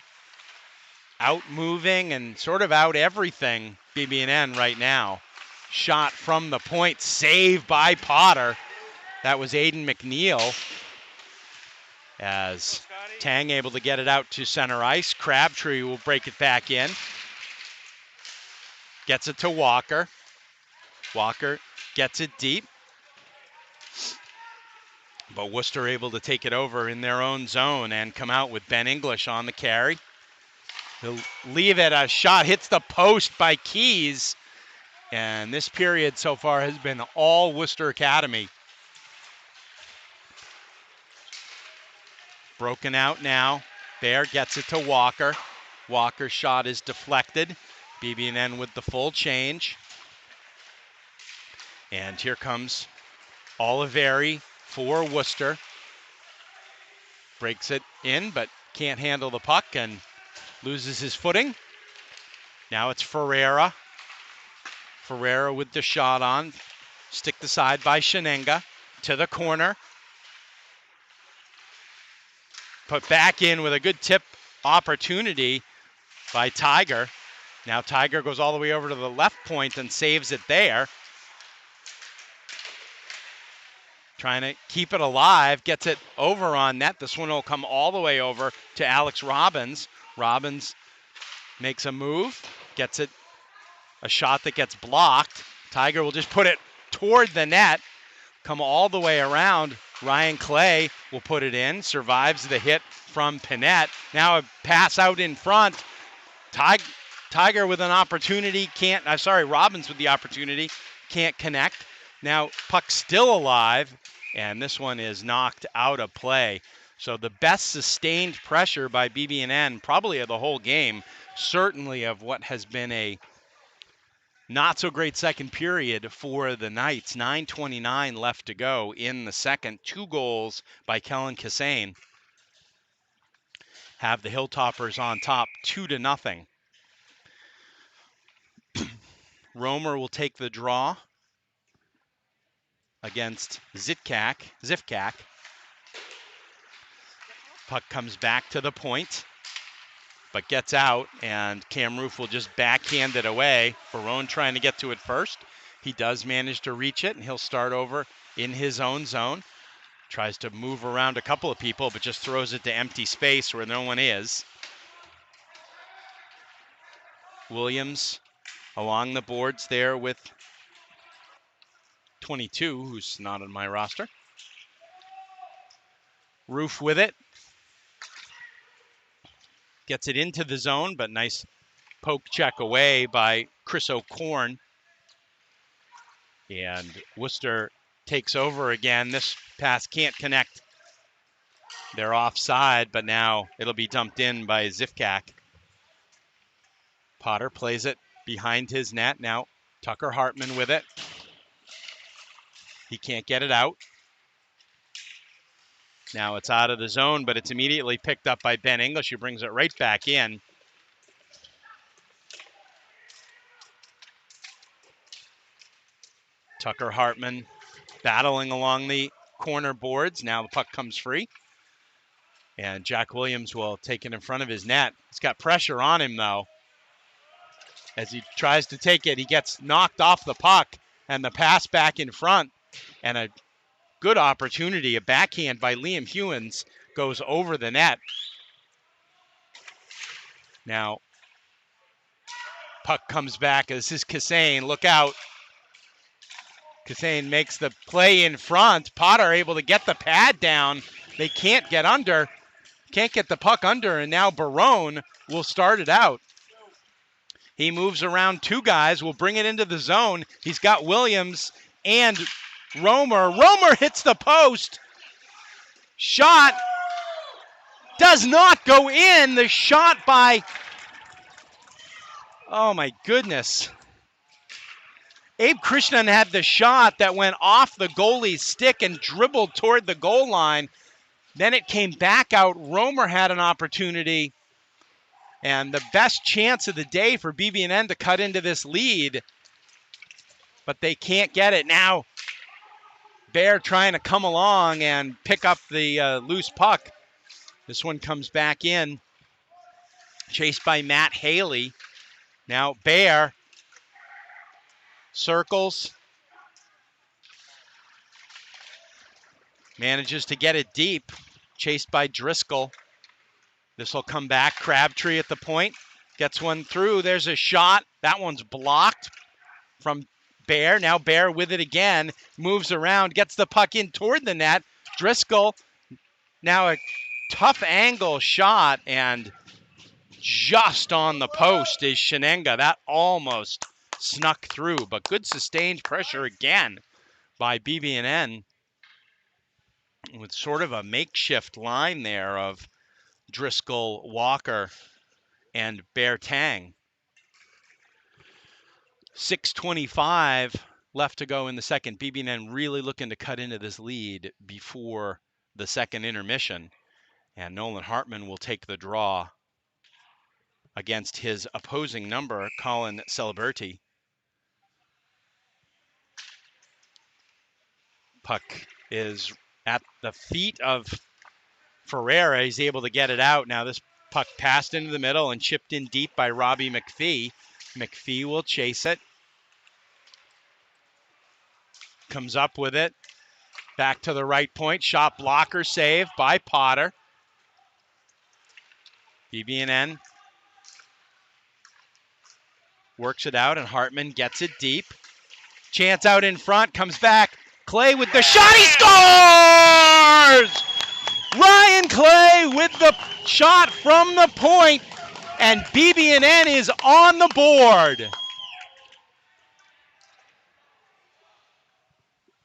out moving and sort of out everything BB&N right now. Shot from the point, saved by Potter. That was Aiden McNeil, as Tang able to get it out to center ice. Crabtree will break it back in. Gets it to Walker. Walker gets it deep. But Worcester able to take it over in their own zone and come out with Ben English on the carry. He'll leave it. A shot hits the post by Keys. And this period so far has been all Worcester Academy. Broken out now. Bear gets it to Walker. Walker's shot is deflected. BB&N with the full change. And here comes Oliveri for Worcester. Breaks it in, but can't handle the puck and loses his footing. Now it's Ferreira. Ferreira with the shot on. Sticked aside by Shenenga. To the corner. Put back in with a good tip opportunity by Tiger. Now Tiger goes all the way over to the left point and saves it there. Trying to keep it alive, gets it over on net. This one will come all the way over to Alex Robbins. Robbins makes a move, gets it, a shot that gets blocked. Tiger will just put it toward the net, come all the way around. Ryan Clay will put it in, survives the hit from Pinette. Now a pass out in front. Tiger with an opportunity, Robbins with the opportunity, can't connect. Now puck still alive, and this one is knocked out of play. So the best sustained pressure by BB&N, probably of the whole game, certainly of what has been a not so great second period for the Knights. 9:29 left to go in the second. 2 goals by Kellen Kassane have the Hilltoppers on top 2-0. Romer will take the draw against Zivkak. Puck comes back to the point, but gets out, and Cam Roof will just backhand it away. Barone trying to get to it first. He does manage to reach it, and he'll start over in his own zone. Tries to move around a couple of people, but just throws it to empty space where no one is. Williams along the boards there with 22, who's not on my roster. Roof with it. Gets it into the zone, but nice poke check away by Chris O'Korn. And Worcester takes over again. This pass can't connect. They're offside, but now it'll be dumped in by Zivkak. Potter plays it behind his net. Now Tucker Hartman with it. He can't get it out. Now it's out of the zone, but it's immediately picked up by Ben English, who brings it right back in. Tucker Hartman battling along the corner boards. Now the puck comes free. And Jack Williams will take it in front of his net. He's got pressure on him, though. As he tries to take it, he gets knocked off the puck, and the pass back in front. And a good opportunity, a backhand by Liam Hewins, goes over the net. Now, puck comes back. This is Kassane. Look out. Kassane makes the play in front. Potter able to get the pad down. They can't get under. Can't get the puck under, and now Barone will start it out. He moves around 2 guys, will bring it into the zone. He's got Williams and Romer. Romer hits the post. Shot does not go in. The shot by, oh my goodness. Abe Krishnan had the shot that went off the goalie's stick and dribbled toward the goal line. Then it came back out. Romer had an opportunity, and the best chance of the day for BB&N to cut into this lead, but they can't get it. Now Bear trying to come along and pick up the loose puck. This one comes back in, chased by Matt Haley. Now Bear circles, Manages to get it deep, chased by Driscoll. This will come back. Crabtree at the point. Gets one through. There's a shot. That one's blocked from Bear. Now Bear with it again. Moves around. Gets the puck in toward the net. Driscoll. Now a tough angle shot. And just on the post is Shenenga. That almost snuck through. But good sustained pressure again by BB&N. With sort of a makeshift line there of Driscoll, Walker, and Bear Tang. 6:25 left to go in the second. BB&N really looking to cut into this lead before the second intermission. And Nolan Hartman will take the draw against his opposing number, Colin Celeberti. Puck is at the feet of Ferreira. He's able to get it out. Now this puck passed into the middle and chipped in deep by Robbie McPhee. McPhee will chase it. Comes up with it. Back to the right point. Shot blocker save by Potter. BB&N works it out and Hartman gets it deep. Chance out in front. Comes back. Clay with the shot. He scores! Ryan Clay with the shot from the point. And BB&N is on the board.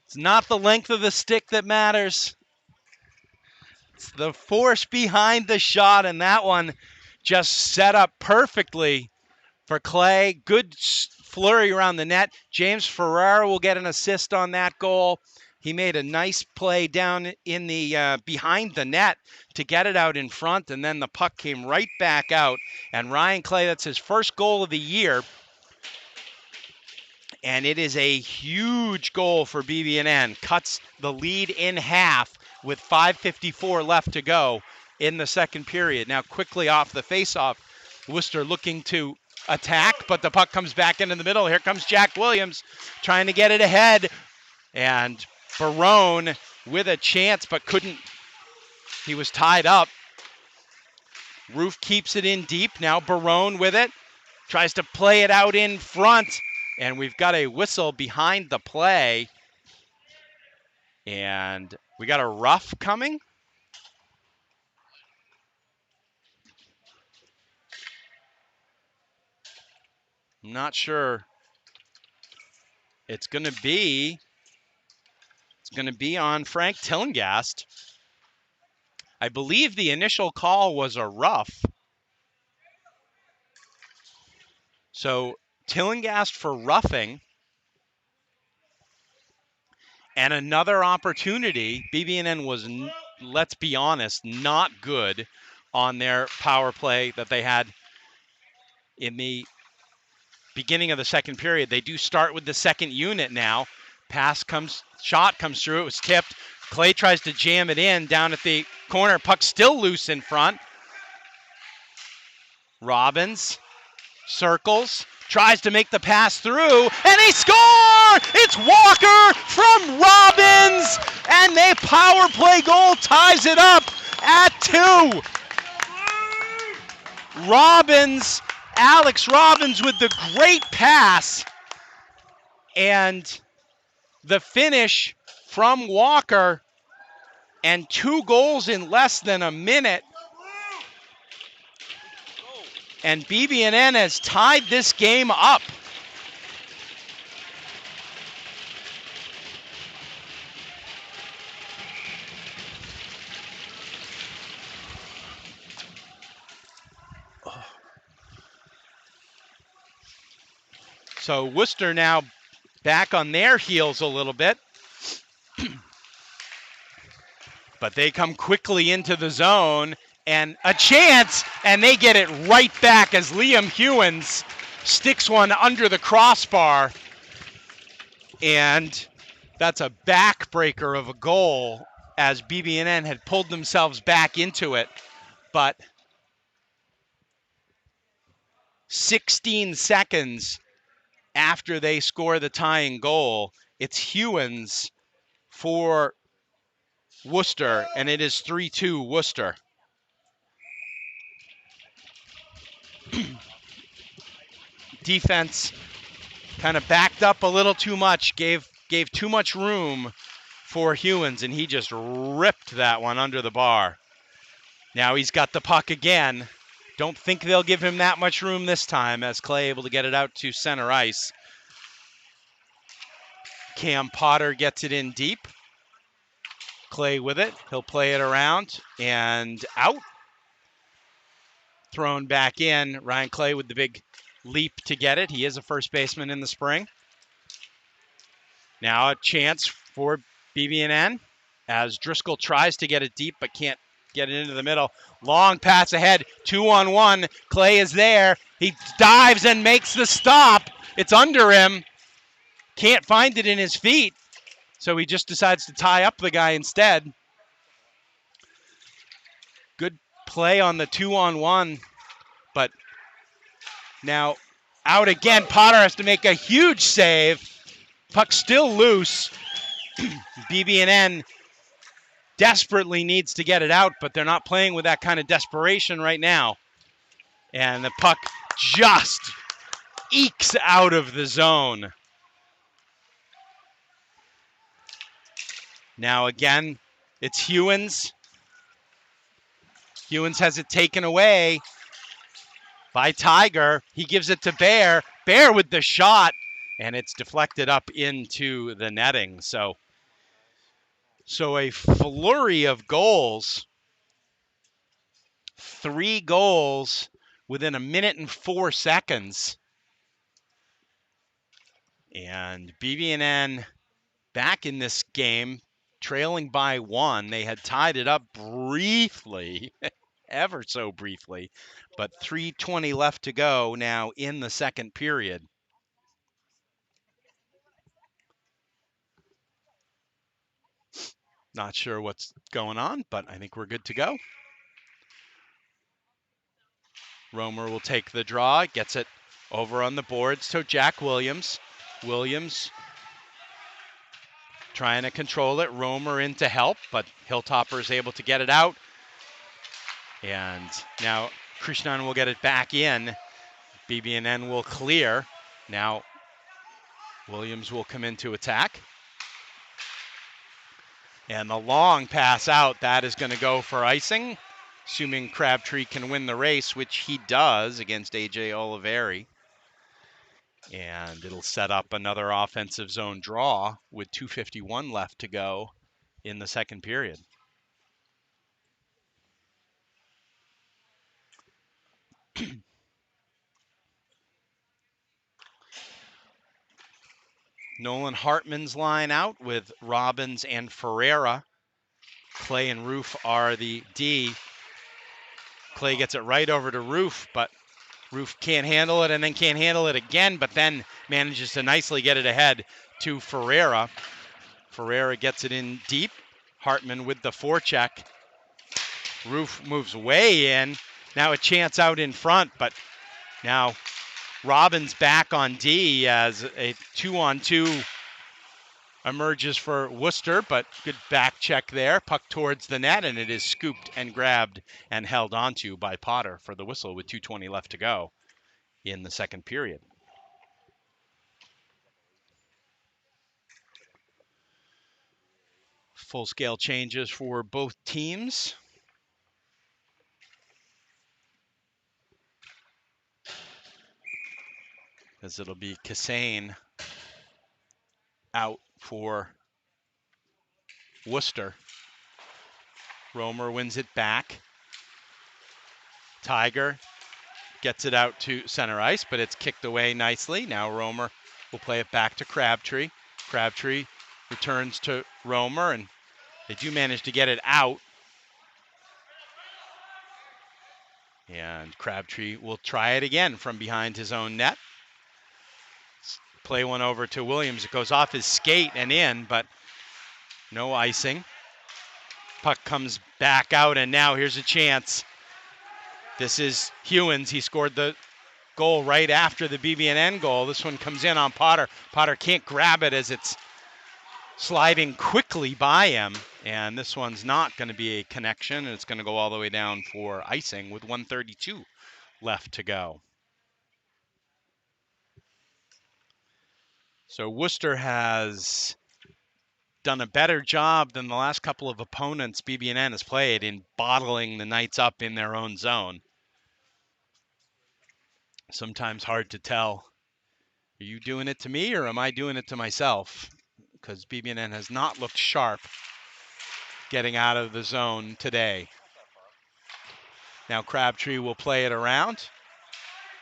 It's not the length of the stick that matters. It's the force behind the shot, and that one just set up perfectly for Clay. Good flurry around the net. James Ferrara will get an assist on that goal. He made a nice play down in the behind the net to get it out in front, and then the puck came right back out. And Ryan Clay, that's his first goal of the year. And it is a huge goal for BB&N. Cuts the lead in half with 5:54 left to go in the second period. Now quickly off the faceoff, Worcester looking to attack, but the puck comes back into the middle. Here comes Jack Williams trying to get it ahead. And Barone with a chance, but couldn't. He was tied up. Roof keeps it in deep. Now Barone with it. Tries to play it out in front. And we've got a whistle behind the play. And we got a rough coming. I'm not sure. It's going to be on Frank Tillengast. I believe the initial call was a rough. So Tillengast for roughing. And another opportunity. BB&N was, let's be honest, not good on their power play that they had in the beginning of the second period. They do start with the second unit now. Shot comes through. It was tipped. Clay tries to jam it in down at the corner. Puck still loose in front. Robbins circles. Tries to make the pass through, and they score! It's Walker from Robbins, and the power play goal ties it up at 2. Alex Robbins with the great pass, and the finish from Walker, and 2 goals in less than a minute. And BB&N has tied this game up. So Worcester now back on their heels a little bit. But they come quickly into the zone. And a chance, and they get it right back as Liam Hewins sticks one under the crossbar. And that's a backbreaker of a goal as BB&N had pulled themselves back into it. But 16 seconds after they score the tying goal, it's Hewins for Worcester, and it is 3-2 Worcester. Defense kind of backed up a little too much, gave too much room for Hewins, and he just ripped that one under the bar. Now he's got the puck again. Don't think they'll give him that much room this time, as Clay able to get it out to center ice. Cam Potter gets it in deep. Clay with it. He'll play it around and out. Thrown back in. Ryan Clay with the big leap to get it. He is a first baseman in the spring. Now a chance for BB&N as Driscoll tries to get it deep but can't get it into the middle. Long pass ahead, 2-on-1. Clay is there. He dives and makes the stop. It's under him. Can't find it in his feet, so he just decides to tie up the guy instead. Good play on the 2-on-1, but now out again. Potter has to make a huge save. Puck still loose. BB&N desperately needs to get it out, but they're not playing with that kind of desperation right now. And the puck just ekes out of the zone. Now again, it's Hewins. Hewins has it taken away by Tiger. He gives it to Bear. Bear with the shot, and it's deflected up into the netting. So a flurry of goals. 3 goals within a minute and 4 seconds. And BB&N back in this game, trailing by 1. They had tied it up briefly, ever so briefly, but 3:20 left to go now in the second period. Not sure what's going on, but I think we're good to go. Romer will take the draw, gets it over on the boards to Jack Williams. Williams trying to control it. Romer in to help, but Hilltopper is able to get it out. And now Krishnan will get it back in. BB&N will clear. Now Williams will come into attack. And the long pass out, that is going to go for icing, assuming Crabtree can win the race, which he does against AJ Oliveri. And it'll set up another offensive zone draw with 2:51 left to go in the second period. Nolan Hartman's line out with Robbins and Ferreira. Clay and Roof are the D. Clay gets it right over to Roof, but Roof can't handle it and then can't handle it again, but then manages to nicely get it ahead to Ferreira. Ferreira gets it in deep. Hartman with the forecheck. Roof moves way in. Now a chance out in front, but now Robbins back on D as a 2-on-2 emerges for Worcester, but good back check there. Puck towards the net, and it is scooped and grabbed and held onto by Potter for the whistle with 2:20 left to go in the second period. Full-scale changes for both teams. As it'll be Kassane out for Worcester. Romer wins it back. Tiger gets it out to center ice, but it's kicked away nicely. Now Romer will play it back to Crabtree. Crabtree returns to Romer, and they do manage to get it out. And Crabtree will try it again from behind his own net. Play one over to Williams. It goes off his skate and in, but no icing. Puck comes back out, and now here's a chance. This is Hewins. He scored the goal right after the BB&N goal. This one comes in on Potter. Potter can't grab it as it's sliding quickly by him, And this one's not going to be a connection, and it's going to go all the way down for icing with 1:32 left to go. So Worcester has done a better job than the last couple of opponents BB&N has played in bottling the Knights up in their own zone. Sometimes hard to tell. Are you doing it to me or am I doing it to myself? Because BB&N has not looked sharp getting out of the zone today. Now Crabtree will play it around.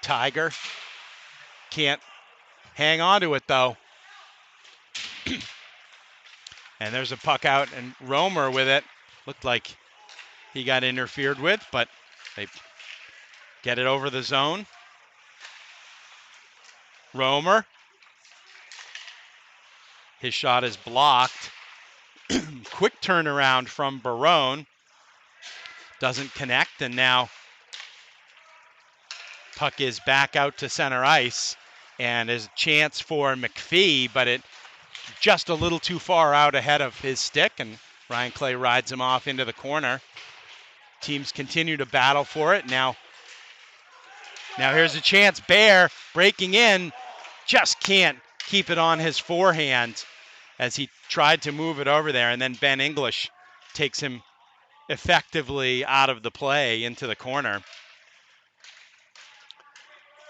Tiger can't hang on to it though. And there's a puck out, and Romer with it. Looked like he got interfered with, but they get it over the zone. Romer. His shot is blocked. Quick turnaround from Barone. Doesn't connect, and now puck is back out to center ice, and there's a chance for McPhee, but it just a little too far out ahead of his stick, and Ryan Clay rides him off into the corner. Teams continue to battle for it. Now here's a chance. Bear breaking in, just can't keep it on his forehand as he tried to move it over there, and then Ben English takes him effectively out of the play into the corner.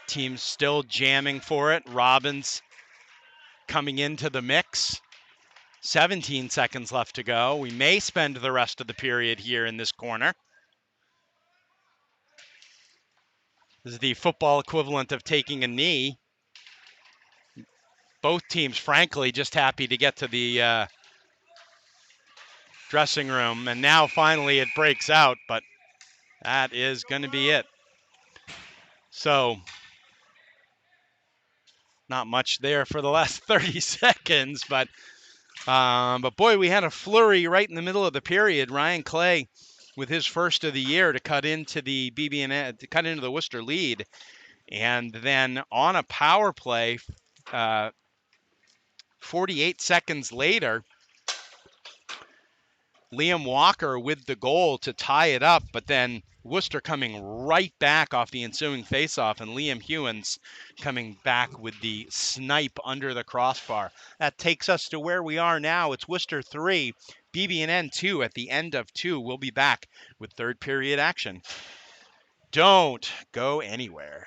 Teams still jamming for it. Robbins coming into the mix. 17 seconds left to go. We may spend the rest of the period here in this corner. This is the football equivalent of taking a knee. Both teams, frankly, just happy to get to the dressing room. And now finally it breaks out, but that is going to be it. So not much there for the last 30 seconds, but boy, we had a flurry right in the middle of the period. Ryan Clay with his first of the year to cut into the BB&N, to cut into the Worcester lead. And then on a power play, 48 seconds later, Liam Walker with the goal to tie it up, but then Worcester coming right back off the ensuing faceoff, and Liam Hewins coming back with the snipe under the crossbar. That takes us to where we are now. It's Worcester 3, BB&N 2 at the end of 2. We'll be back with third period action. Don't go anywhere.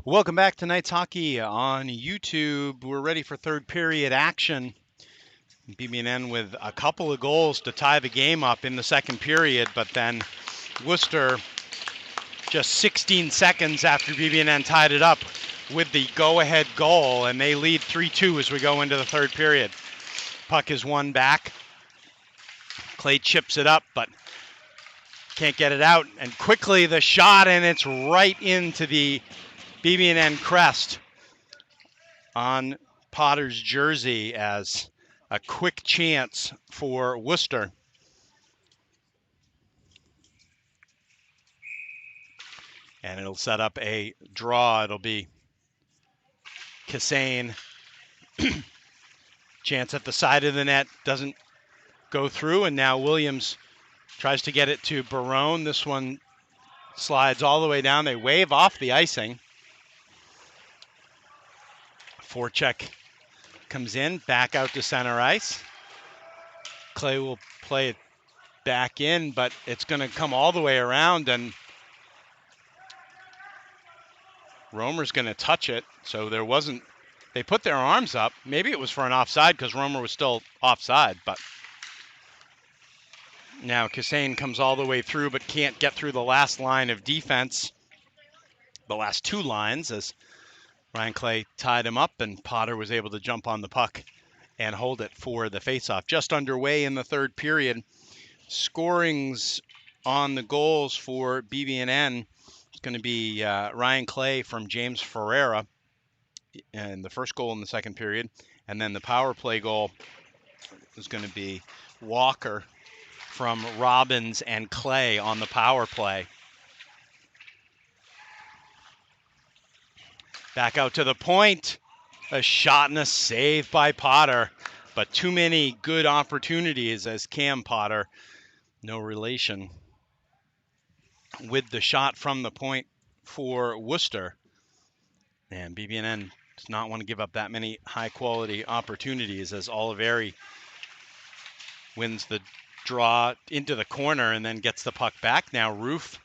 Welcome back to Knights Hockey on YouTube. We're ready for third period action. BB&N with a couple of goals to tie the game up in the second period, but then Worcester, just 16 seconds after BB&N tied it up with the go-ahead goal, and they lead 3-2 as we go into the third period. Puck is won back. Clay chips it up, but can't get it out, and quickly the shot, and it's right into the BB&N crest on Potter's jersey as a quick chance for Worcester. And it'll set up a draw. It'll be Cassane. Chance at the side of the net, doesn't go through, and now Williams tries to get it to Barone. This one slides all the way down. They wave off the icing. Forecheck comes in, back out to center ice. Clay will play it back in, but it's going to come all the way around, and Romer's going to touch it. So there wasn't, they put their arms up. Maybe it was for an offside because Romer was still offside, but now Cassane comes all the way through but can't get through the last line of defense, the last two lines, as Ryan Clay tied him up, and Potter was able to jump on the puck and hold it for the faceoff. Just underway in the third period. Scorings on the goals for BB&N. It's going to be Ryan Clay from James Ferreira and the first goal in the second period. And then the power play goal is going to be Walker from Robbins and Clay on the power play. Back out to the point. A shot and a save by Potter. But too many good opportunities as Cam Potter, no relation, with the shot from the point for Worcester. And BB&N does not want to give up that many high-quality opportunities as Oliveri wins the draw into the corner and then gets the puck back. Now Roof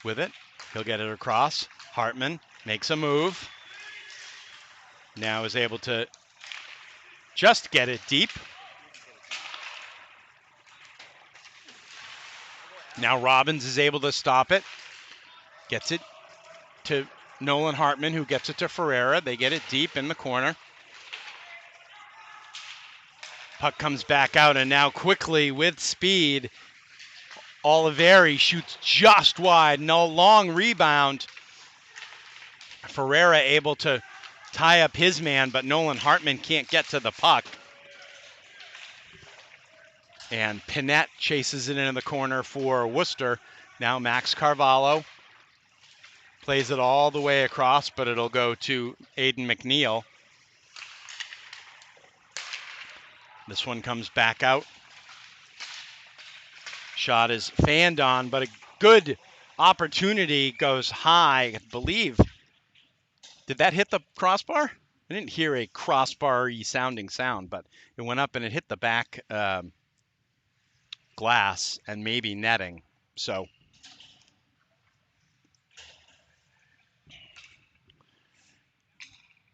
with it. He'll get it across. Hartman makes a move. Now is able to just get it deep. Now Robbins is able to stop it. Gets it to Nolan Hartman, who gets it to Ferreira. They get it deep in the corner. Puck comes back out, and now quickly with speed, Oliveri shoots just wide. No long rebound. Ferreira able to tie up his man, but Nolan Hartman can't get to the puck. And Pinette chases it into the corner for Worcester. Now Max Carvalho plays it all the way across, but it'll go to Aiden McNeil. This one comes back out. Shot is fanned on, but a good opportunity goes high, I believe. Did that hit the crossbar? I didn't hear a crossbar-y sounding sound, but it went up and it hit the back glass and maybe netting. So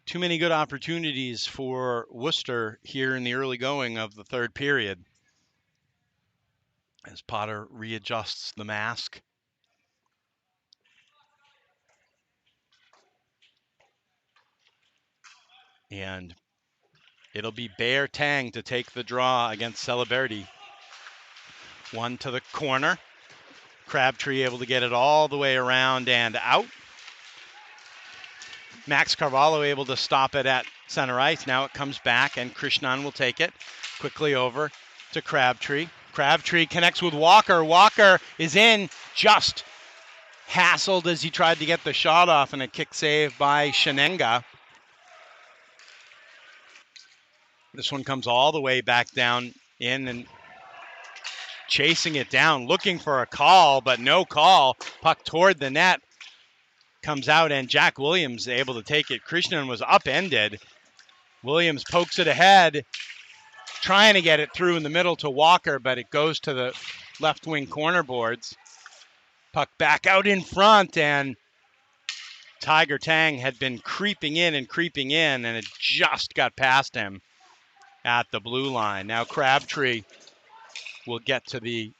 too many good opportunities for Worcester here in the early going of the third period as Potter readjusts the mask. And it'll be Bear Tang to take the draw against Celeberti. One to the corner. Crabtree able to get it all the way around and out. Max Carvalho able to stop it at center ice. Now it comes back, and Krishnan will take it quickly over to Crabtree. Crabtree connects with Walker. Walker is in, just hassled as he tried to get the shot off, and a kick save by Shenenga. This one comes all the way back down in and chasing it down, looking for a call, but no call. Puck toward the net. Comes out, and Jack Williams able to take it. Krishnan was upended. Williams pokes it ahead, trying to get it through in the middle to Walker, but it goes to the left wing corner boards. Puck back out in front, and Tiger Tang had been creeping in, and it just got past him at the blue line. Now Crabtree will get to the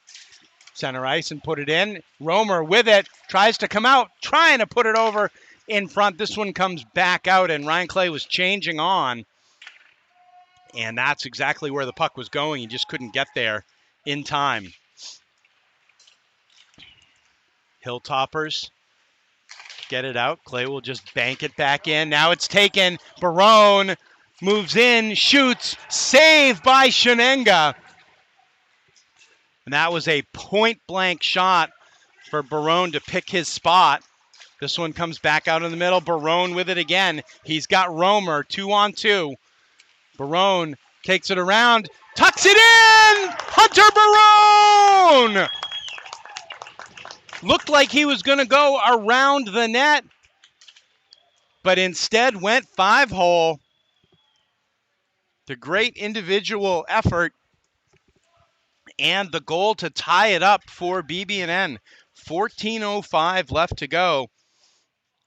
center ice and put it in. Romer with it, tries to come out, trying to put it over in front. This one comes back out, and Ryan Clay was changing on. And that's exactly where the puck was going. He just couldn't get there in time. Hilltoppers get it out. Clay will just bank it back in. Now it's taken. Barone moves in, shoots, saved by Shenenga. And that was a point-blank shot for Barone to pick his spot. This one comes back out in the middle. Barone with it again. He's got Romer, 2-on-2. Barone takes it around, tucks it in! Hunter Barone! Looked like he was going to go around the net, but instead went 5-hole. The great individual effort and the goal to tie it up for BB&N. 14:05 left to go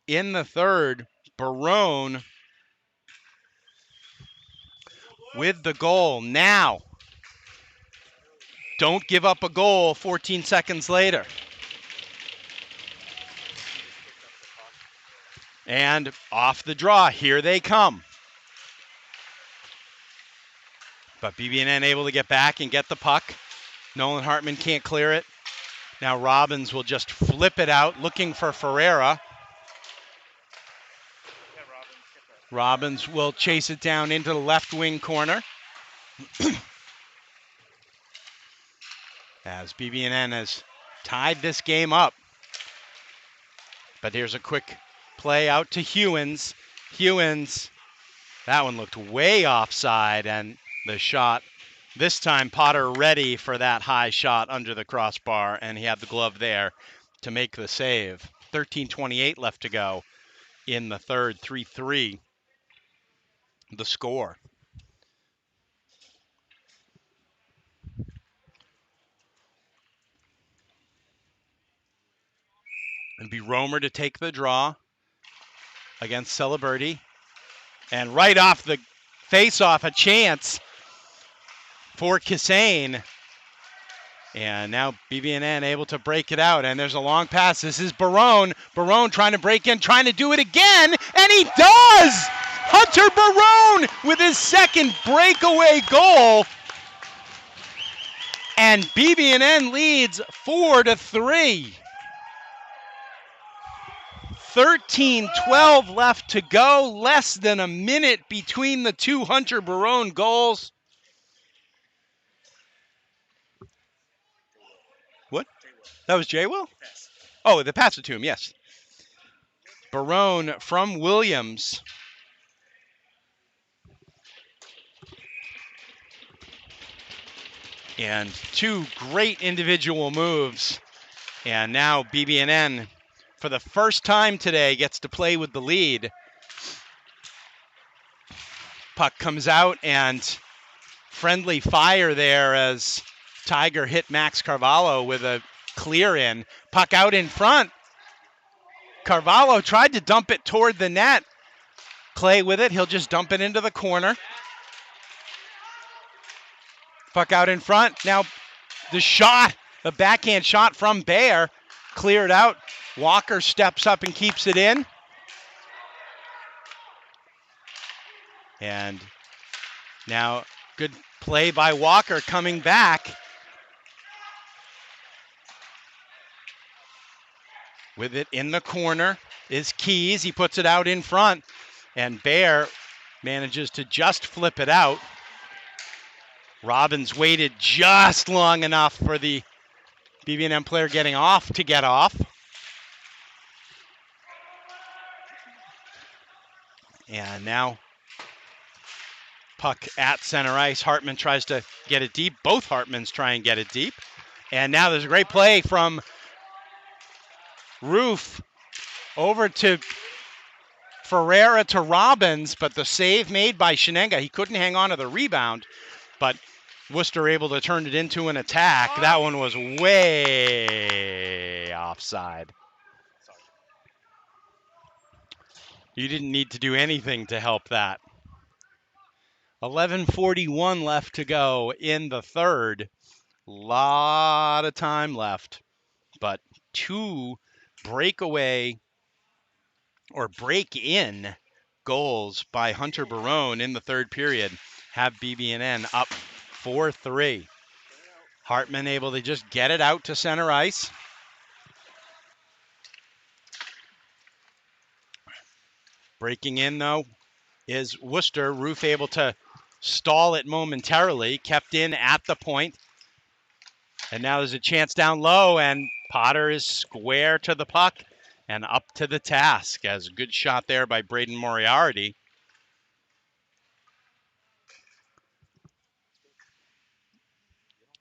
in the third. Barone with the goal. Now, don't give up a goal 14 seconds later. And off the draw, here they come. But BB&N able to get back and get the puck. Nolan Hartman can't clear it. Now Robbins will just flip it out, looking for Ferreira. Robbins will chase it down into the left wing corner. As BB&N has tied this game up. But here's a quick play out to Hewins. Hewins, that one looked way offside, and the shot, this time Potter ready for that high shot under the crossbar, and he had the glove there to make the save. 13:28 left to go in the third, 3-3 the score. It'd be Romer to take the draw against Celebrity. And right off the face-off, a chance for Kissane. And now BB&N able to break it out, and there's a long pass. This is Barone. Barone trying to break in, trying to do it again, and he does! Hunter Barone with his second breakaway goal. And BB&N leads 4-3. 13:12 left to go. Less than a minute between the two Hunter Barone goals. What? That was J-Will? Oh, the pass it to him, yes. Barone from Williams. And two great individual moves. And now BB&N, for the first time today, gets to play with the lead. Puck comes out, and friendly fire there as Tiger hit Max Carvalho with a clear in. Puck out in front. Carvalho tried to dump it toward the net. Clay with it. He'll just dump it into the corner. Puck out in front. Now the shot, the backhand shot from Bear, cleared out. Walker steps up and keeps it in. And now good play by Walker coming back. With it in the corner is Keys. He puts it out in front, and Bear manages to just flip it out. Robbins waited just long enough for the BB&M player getting off to get off. And now puck at center ice. Hartman tries to get it deep. Both Hartmans try and get it deep. And now there's a great play from Roof over to Ferreira to Robbins, but the save made by Shenenga. He couldn't hang on to the rebound, but Worcester able to turn it into an attack. That one was way offside. You didn't need to do anything to help that. 11:41 left to go in the third. Lot of time left, but two breakaway or break-in goals by Hunter Barone in the third period have BB&N up 4-3. Hartman able to just get it out to center ice. Breaking in, though, is Worcester. Roof able to stall it momentarily, kept in at the point. And now there's a chance down low, and Potter is square to the puck and up to the task. As a good shot there by Braden Moriarty.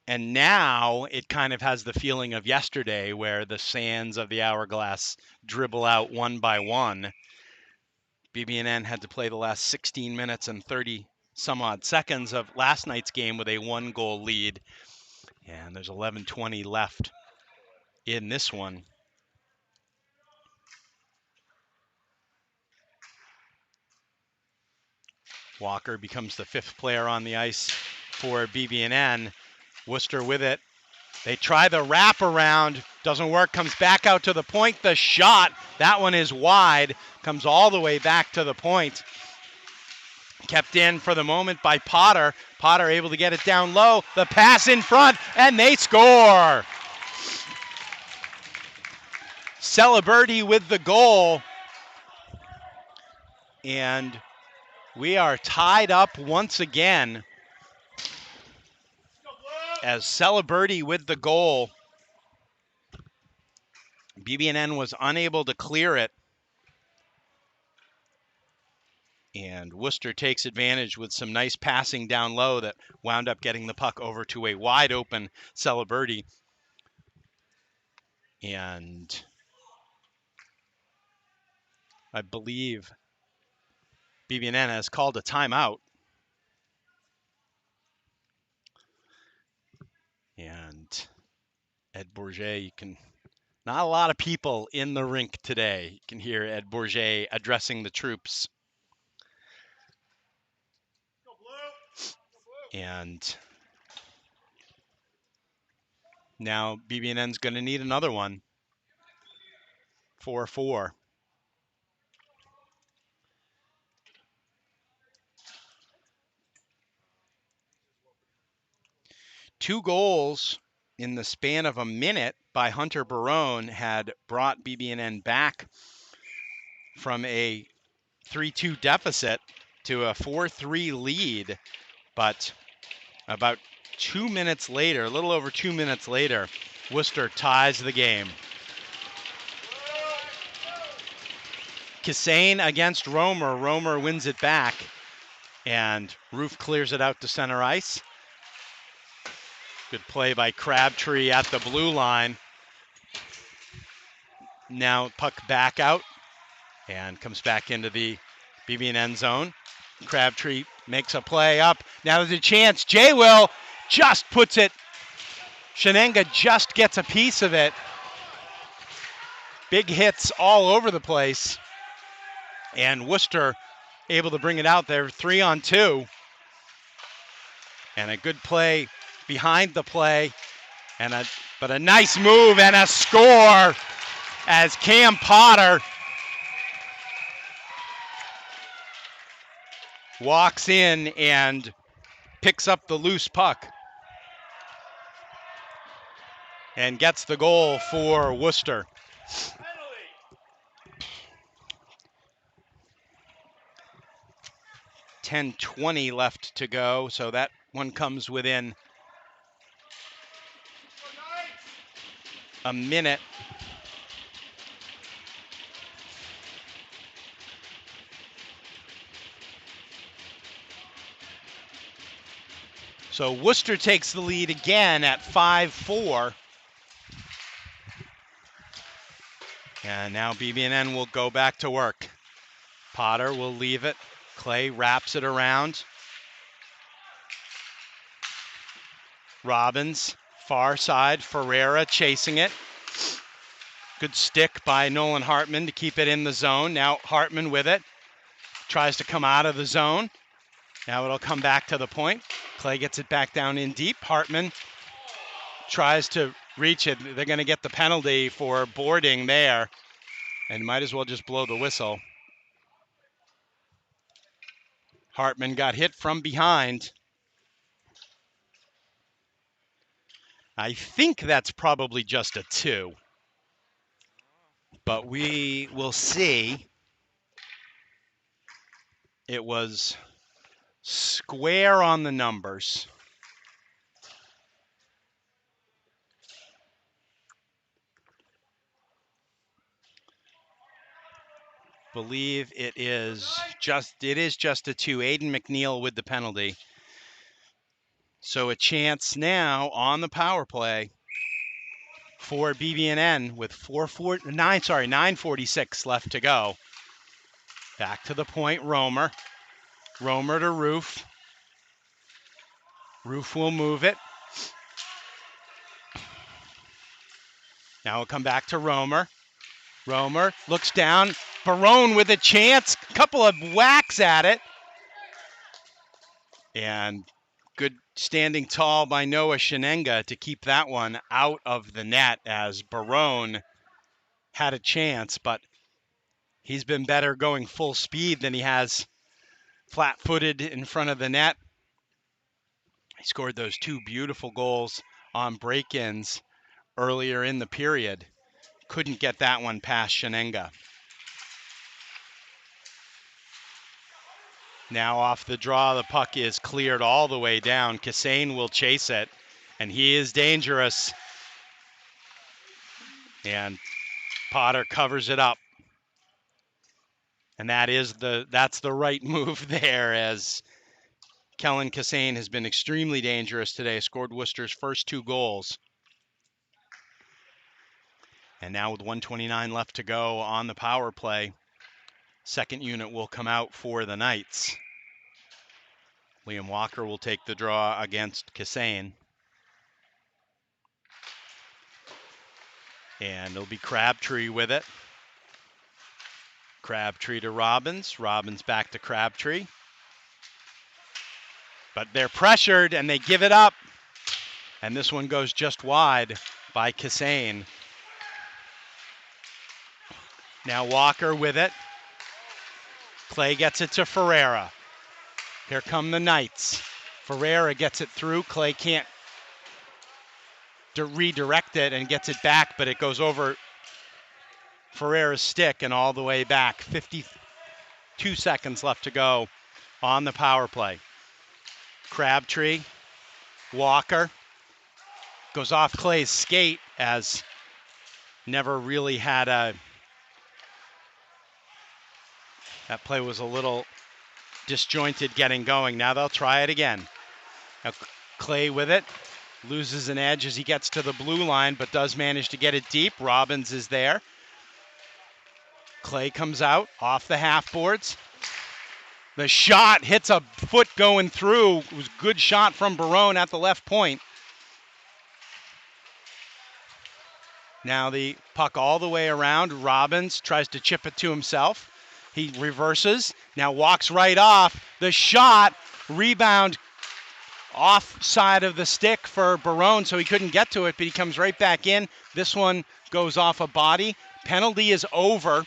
And now it kind of has the feeling of yesterday where the sands of the hourglass dribble out one by one. BB&N had to play the last 16 minutes and 30 some odd seconds of last night's game with a 1-goal lead. And there's 11:20 left in this one. Walker becomes the fifth player on the ice for BB&N. Worcester with it. They try the wraparound. Doesn't work. Comes back out to the point. The shot. That one is wide. Comes all the way back to the point. Kept in for the moment by Potter. Potter able to get it down low. The pass in front, and they score. Celebrity with the goal. And we are tied up once again as Celebrity with the goal. BB&N was unable to clear it. And Worcester takes advantage with some nice passing down low that wound up getting the puck over to a wide open Celebrity. And I believe BB&N has called a timeout. And Ed Bourget, not a lot of people in the rink today. You can hear Ed Bourget addressing the troops. And now BB&N's going to need another one. 4-4. Two goals in the span of a minute by Hunter Barone had brought BB&N back from a 3-2 deficit to a 4-3 lead. But about 2 minutes later, a little over 2 minutes later, Worcester ties the game. Kissane against Romer. Romer wins it back, and Roof clears it out to center ice. Good play by Crabtree at the blue line. Now puck back out and comes back into the BB&N zone. Crabtree makes a play up. Now there's a chance. J-Will just puts it. Shenenga just gets a piece of it. Big hits all over the place. And Worcester able to bring it out there 3-on-2. And a good play behind the play. But a nice move and a score as Cam Potter walks in and picks up the loose puck and gets the goal for Worcester. 10:20 left to go, so that one comes within a minute. So Worcester takes the lead again at 5-4. And now BB&N will go back to work. Potter will leave it. Clay wraps it around. Robbins, far side, Ferreira chasing it. Good stick by Nolan Hartman to keep it in the zone. Now Hartman with it. Tries to come out of the zone. Now it'll come back to the point. Clay gets it back down in deep. Hartman tries to reach it. They're going to get the penalty for boarding there, and might as well just blow the whistle. Hartman got hit from behind. I think that's probably just a 2, but we will see. It was square on the numbers. Believe it is just a 2. Aiden McNeil with the penalty. So a chance now on the power play for BB&N with 9:46 left to go. Back to the point, Romer. Romer to Roof. Roof will move it. Now we'll come back to Romer. Romer looks down. Barone with a chance. Couple of whacks at it. And good standing tall by Noah Shenenga to keep that one out of the net, as Barone had a chance, but he's been better going full speed than he has flat-footed in front of the net. He scored those 2 beautiful goals on break-ins earlier in the period. Couldn't get that one past Shenenga. Now off the draw, the puck is cleared all the way down. Kassane will chase it, and he is dangerous. And Potter covers it up. And that's the right move there, as Kellen Kassane has been extremely dangerous today, scored Worcester's first 2 goals. And now with 1:29 left to go on the power play, second unit will come out for the Knights. Liam Walker will take the draw against Kassane. And it'll be Crabtree with it. Crabtree to Robbins. Robbins back to Crabtree. But they're pressured and they give it up. And this one goes just wide by Kassane. Now Walker with it. Clay gets it to Ferreira. Here come the Knights. Ferreira gets it through. Clay can't redirect it and gets it back, but it goes over Ferreira's stick and all the way back. 52 seconds left to go on the power play. Crabtree, Walker, goes off Clay's skate, as never really had a... That play was a little disjointed getting going. Now they'll try it again. Now Clay with it. Loses an edge as he gets to the blue line, but does manage to get it deep. Robbins is there. Clay comes out off the half boards. The shot hits a foot going through. It was a good shot from Barone at the left point. Now the puck all the way around. Robbins tries to chip it to himself. He reverses. Now walks right off. The shot, rebound off side of the stick for Barone, so he couldn't get to it, but he comes right back in. This one goes off a body. Penalty is over,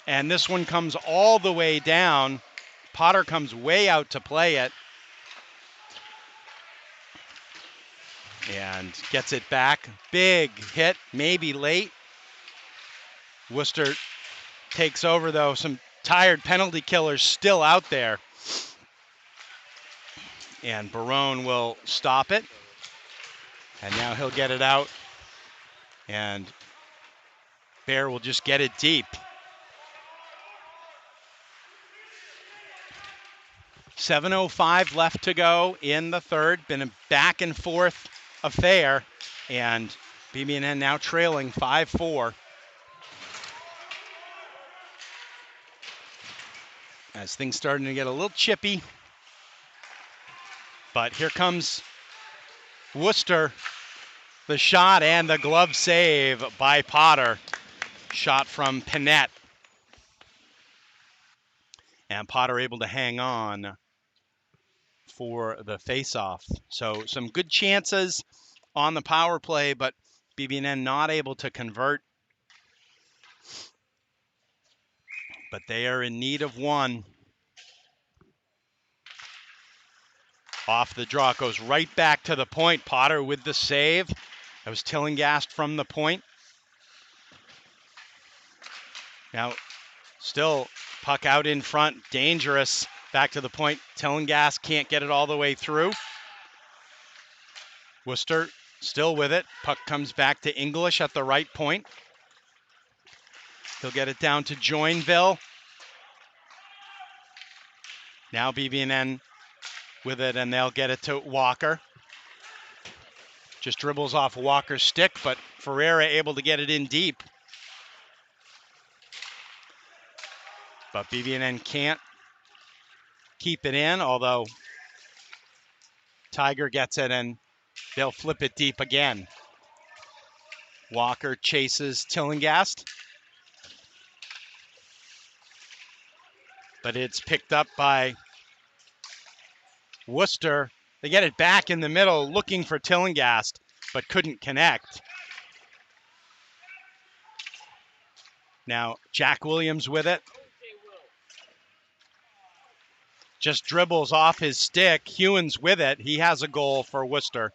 and this one comes all the way down. Potter comes way out to play it and gets it back. Big hit, maybe late. Worcester takes over, though. Some tired penalty killers still out there. And Barone will stop it. And now he'll get it out. And Bear will just get it deep. 7:05 left to go in the third. Been a back and forth affair. And BB&N now trailing 5-4. As things starting to get a little chippy. But here comes Worcester The shot and the glove save by Potter. Shot from Panette. And Potter able to hang on for the faceoff. So some good chances on the power play, but BB&N not able to convert. But they are in need of one. Off the draw, goes right back to the point. Potter with the save. That was Tillingast from the point. Now, still puck out in front, dangerous. Back to the point. Tillingast can't get it all the way through. Worcester still with it. Puck comes back to English at the right point. He'll get it down to Joinville. Now BB&N with it, and they'll get it to Walker. Just dribbles off Walker's stick, but Ferreira able to get it in deep. But BB&N can't keep it in, although Tiger gets it, and they'll flip it deep again. Walker chases Tillingast, but it's picked up by Worcester. They get it back in the middle, looking for Tillingast, but couldn't connect. Now Jack Williams with it. Just dribbles off his stick. Hewens with it. He has a goal for Worcester.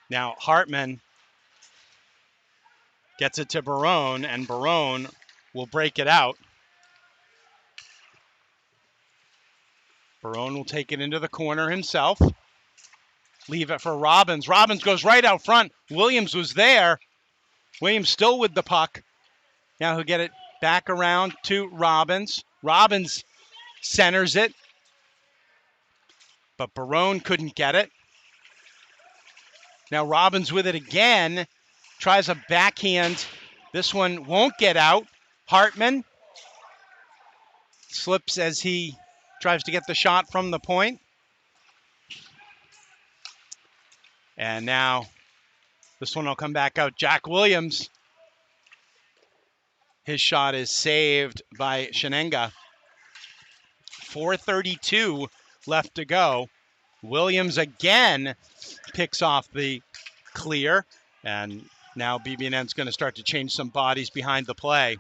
Now Hartman gets it to Barone, and Barone will break it out. Barone will take it into the corner himself. Leave it for Robbins. Robbins goes right out front. Williams was there. Williams still with the puck. Now he'll get it back around to Robbins. Robbins centers it, but Barone couldn't get it. Now Robbins with it again. Tries a backhand. This one won't get out. Hartman slips as he tries to get the shot from the point. And now this one will come back out. Jack Williams. His shot is saved by Shenenga. 4:32 left to go. Williams again picks off the clear. And now BB&N's going to start to change some bodies behind the play.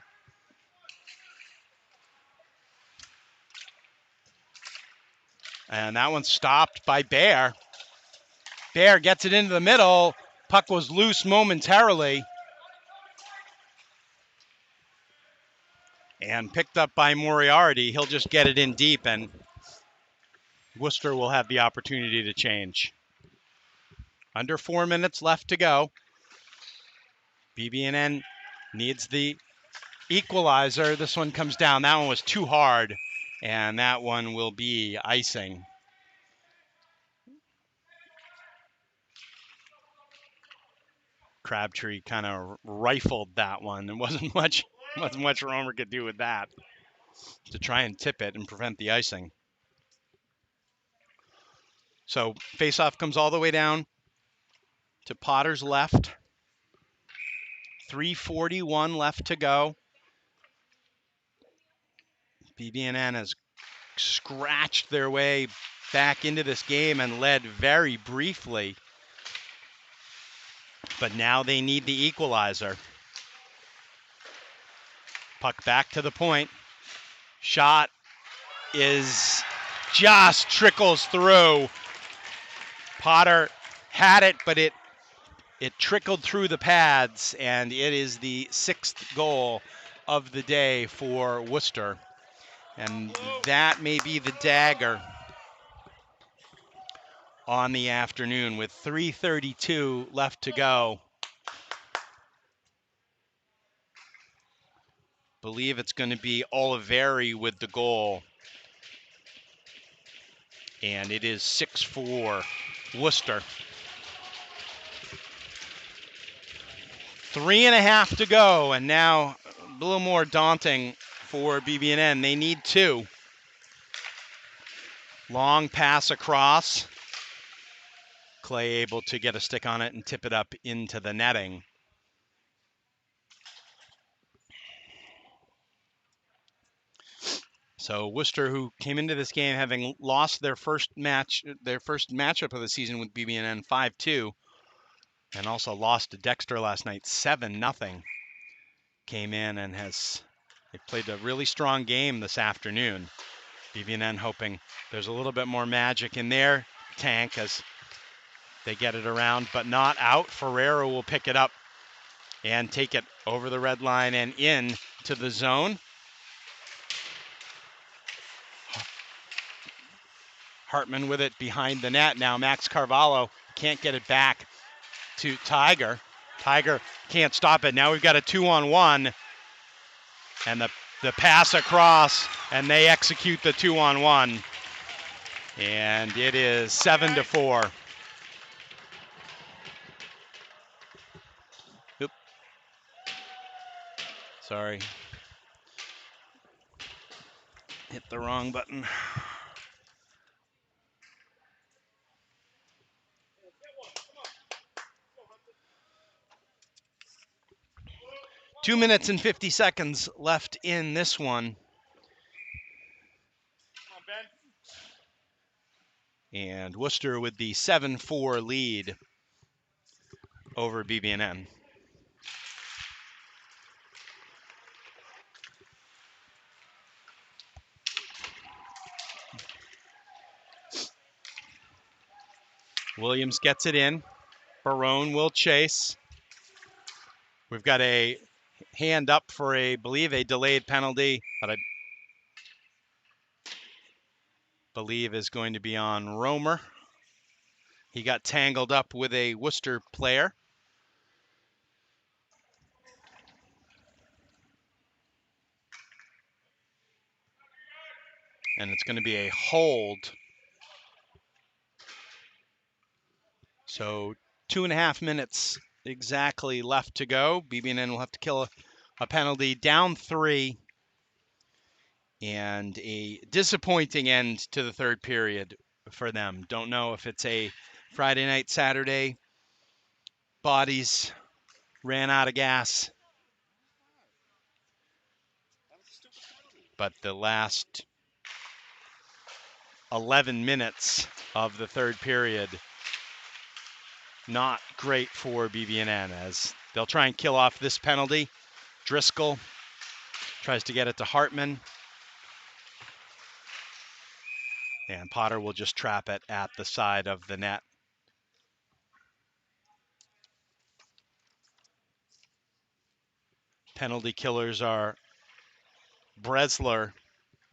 And that one's stopped by Bear. Bear gets it into the middle. Puck was loose momentarily. And picked up by Moriarty. He'll just get it in deep, and Worcester will have the opportunity to change. Under 4 minutes left to go. BB&N needs the equalizer. This one comes down. That one was too hard, and that one will be icing. Crabtree kind of rifled that one. There wasn't much Romer could do with that to try and tip it and prevent the icing. So faceoff comes all the way down to Potter's left. 3:41 left to go. BB&N has scratched their way back into this game and led very briefly. But now they need the equalizer. Puck back to the point. Shot is just trickles through. Potter had it, but it trickled through the pads, and it is the 6th goal of the day for Worcester. And that may be the dagger on the afternoon with 3:32 left to go. Believe it's going to be Oliveri with the goal. And it is 6-4 Worcester. 3.5 to go, and now a little more daunting for BB&N. They need 2. Long pass across. Clay able to get a stick on it and tip it up into the netting. So Worcester, who came into this game having lost their first matchup of the season with BB&N 5-2, and also lost to Dexter last night 7-0, came in and they played a really strong game this afternoon. BB&N hoping there's a little bit more magic in their tank as they get it around, but not out. Ferrero will pick it up and take it over the red line and in to the zone. Hartman with it behind the net. Now Max Carvalho can't get it back to Tiger. Tiger can't stop it. Now we've got a 2-on-1. And the pass across, and they execute the 2-on-1. And it is 7-4. Oop. Sorry. Hit the wrong button. Two minutes and 50 seconds left in this one. And Worcester with the 7-4 lead over BB&N. Williams gets it in. Barone will chase. We've got a hand up for I believe a delayed penalty, but I believe is going to be on Romer. He got tangled up with a Worcester player. And it's going to be a hold. So 2.5 minutes exactly left to go. BB&N will have to kill a penalty, down 3. And a disappointing end to the third period for them. Don't know if it's a Friday night, Saturday. Bodies ran out of gas. But the last 11 minutes of the third period, not great for BB&N as they'll try and kill off this penalty. Driscoll tries to get it to Hartman. And Potter will just trap it at the side of the net. Penalty killers are Bresler,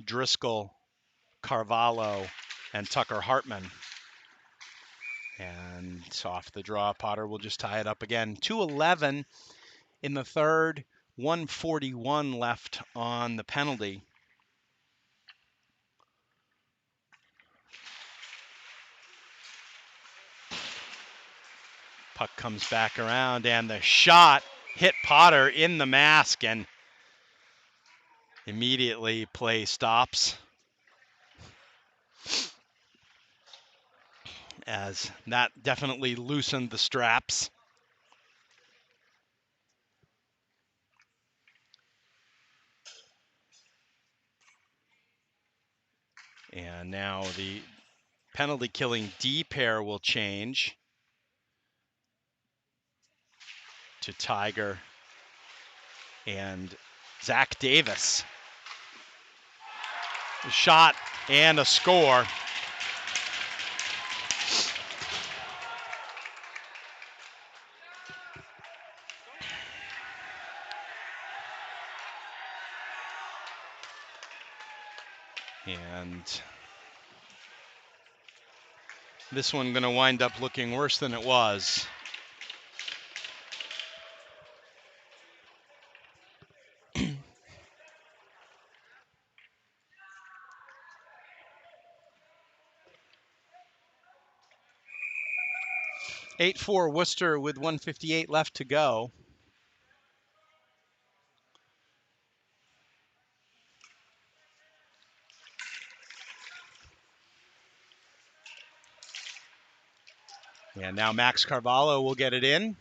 Driscoll, Carvalho, and Tucker Hartman. And off the draw, Potter will just tie it up again. 2:11 in the third, 1:41 left on the penalty. Puck comes back around, and the shot hit Potter in the mask, and immediately play stops. As that definitely loosened the straps. And now the penalty killing D pair will change to Tiger and Zach Davis. A shot and a score. And this one going to wind up looking worse than it was. (8-4) Worcester with 1:58 left to go. And now Max Carvalho will get it in.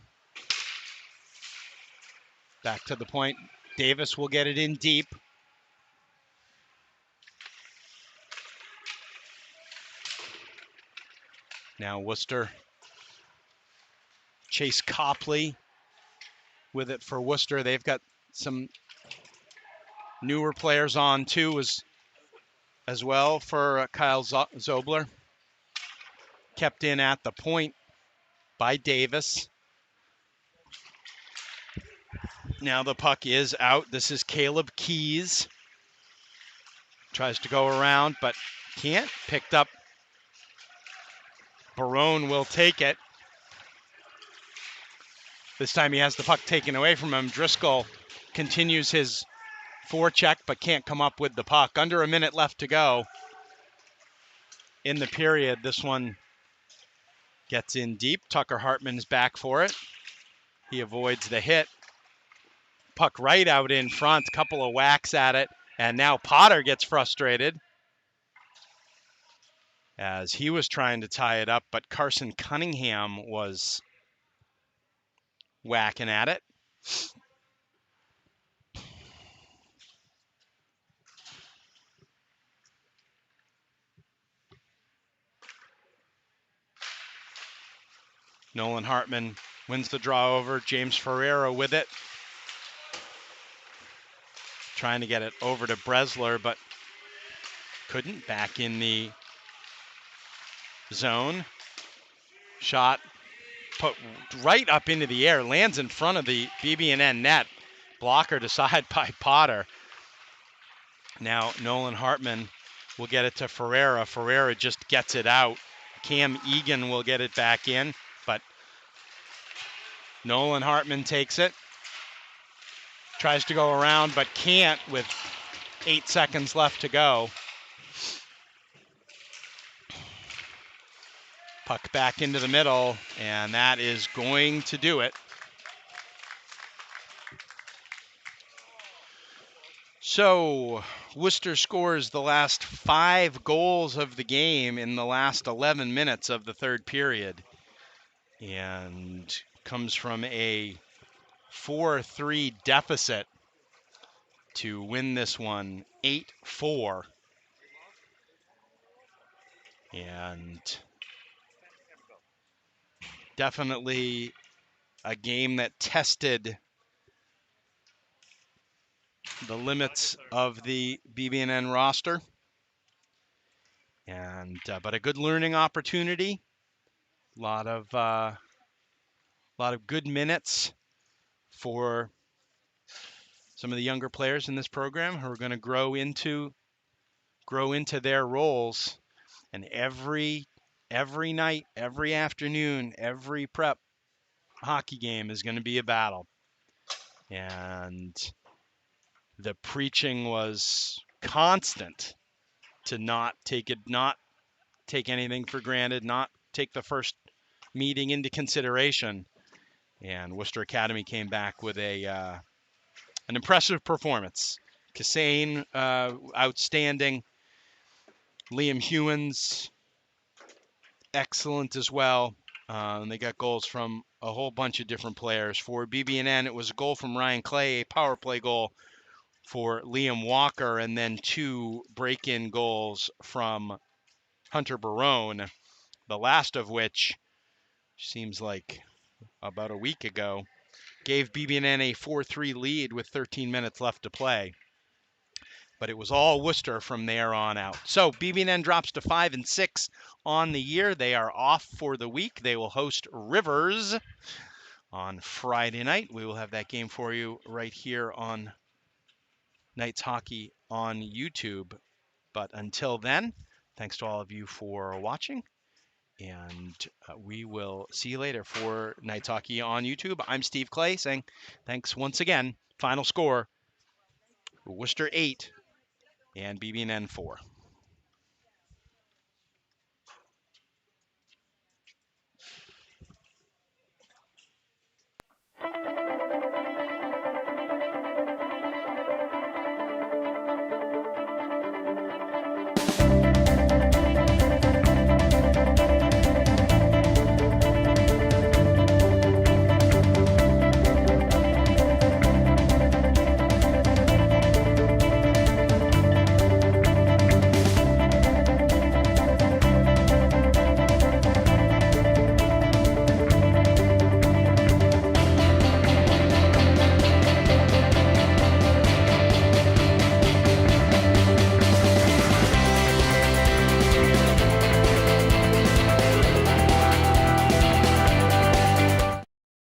Back to the point. Davis will get it in deep. Now Worcester. Chase Copley with it for Worcester. They've got some newer players on too as well for Kyle Zobler. Kept in at the point by Davis. Now the puck is out. This is Caleb Keys. Tries to go around, but can't. Picked up. Barone will take it. This time he has the puck taken away from him. Driscoll continues his forecheck, but can't come up with the puck. Under a minute left to go in the period. This one gets in deep. Tucker Hartman's back for it. He avoids the hit. Puck right out in front. Couple of whacks at it. And now Potter gets frustrated as he was trying to tie it up, but Carson Cunningham was whacking at it. Nolan Hartman wins the draw over. James Ferreira with it. Trying to get it over to Bresler, but couldn't. Back in the zone. Shot put right up into the air. Lands in front of the BB&N net. Blocker aside by Potter. Now Nolan Hartman will get it to Ferreira. Ferreira just gets it out. Cam Egan will get it back in, but Nolan Hartman takes it. Tries to go around, but can't with 8 seconds left to go. Puck back into the middle, and that is going to do it. So Worcester scores the last 5 goals of the game in the last 11 minutes of the third period, and comes from a 4-3 deficit to win this one 8-4. And definitely a game that tested the limits of the BB&N roster. And but a good learning opportunity. A lot of good minutes for some of the younger players in this program who are going to grow into their roles. And every night, every afternoon, every prep hockey game is going to be a battle. And the preaching was constant to not take anything for granted, not take the first meeting into consideration. And Worcester Academy came back with an impressive performance. Kassane, outstanding. Liam Hewins, excellent as well. And they got goals from a whole bunch of different players. For BB&N, it was a goal from Ryan Clay, a power play goal for Liam Walker, and then 2 break-in goals from Hunter Barone, the last of which seems like about a week ago, gave BB&N a 4-3 lead with 13 minutes left to play. But it was all Worcester from there on out. So BB&N drops to 5-6 on the year. They are off for the week. They will host Rivers on Friday night. We will have that game for you right here on Knights Hockey on YouTube. But until then, thanks to all of you for watching. And we will see you later for Knights Hockey on YouTube. I'm Steve Clay saying thanks once again. Final score, Worcester 8 and BB&N 4.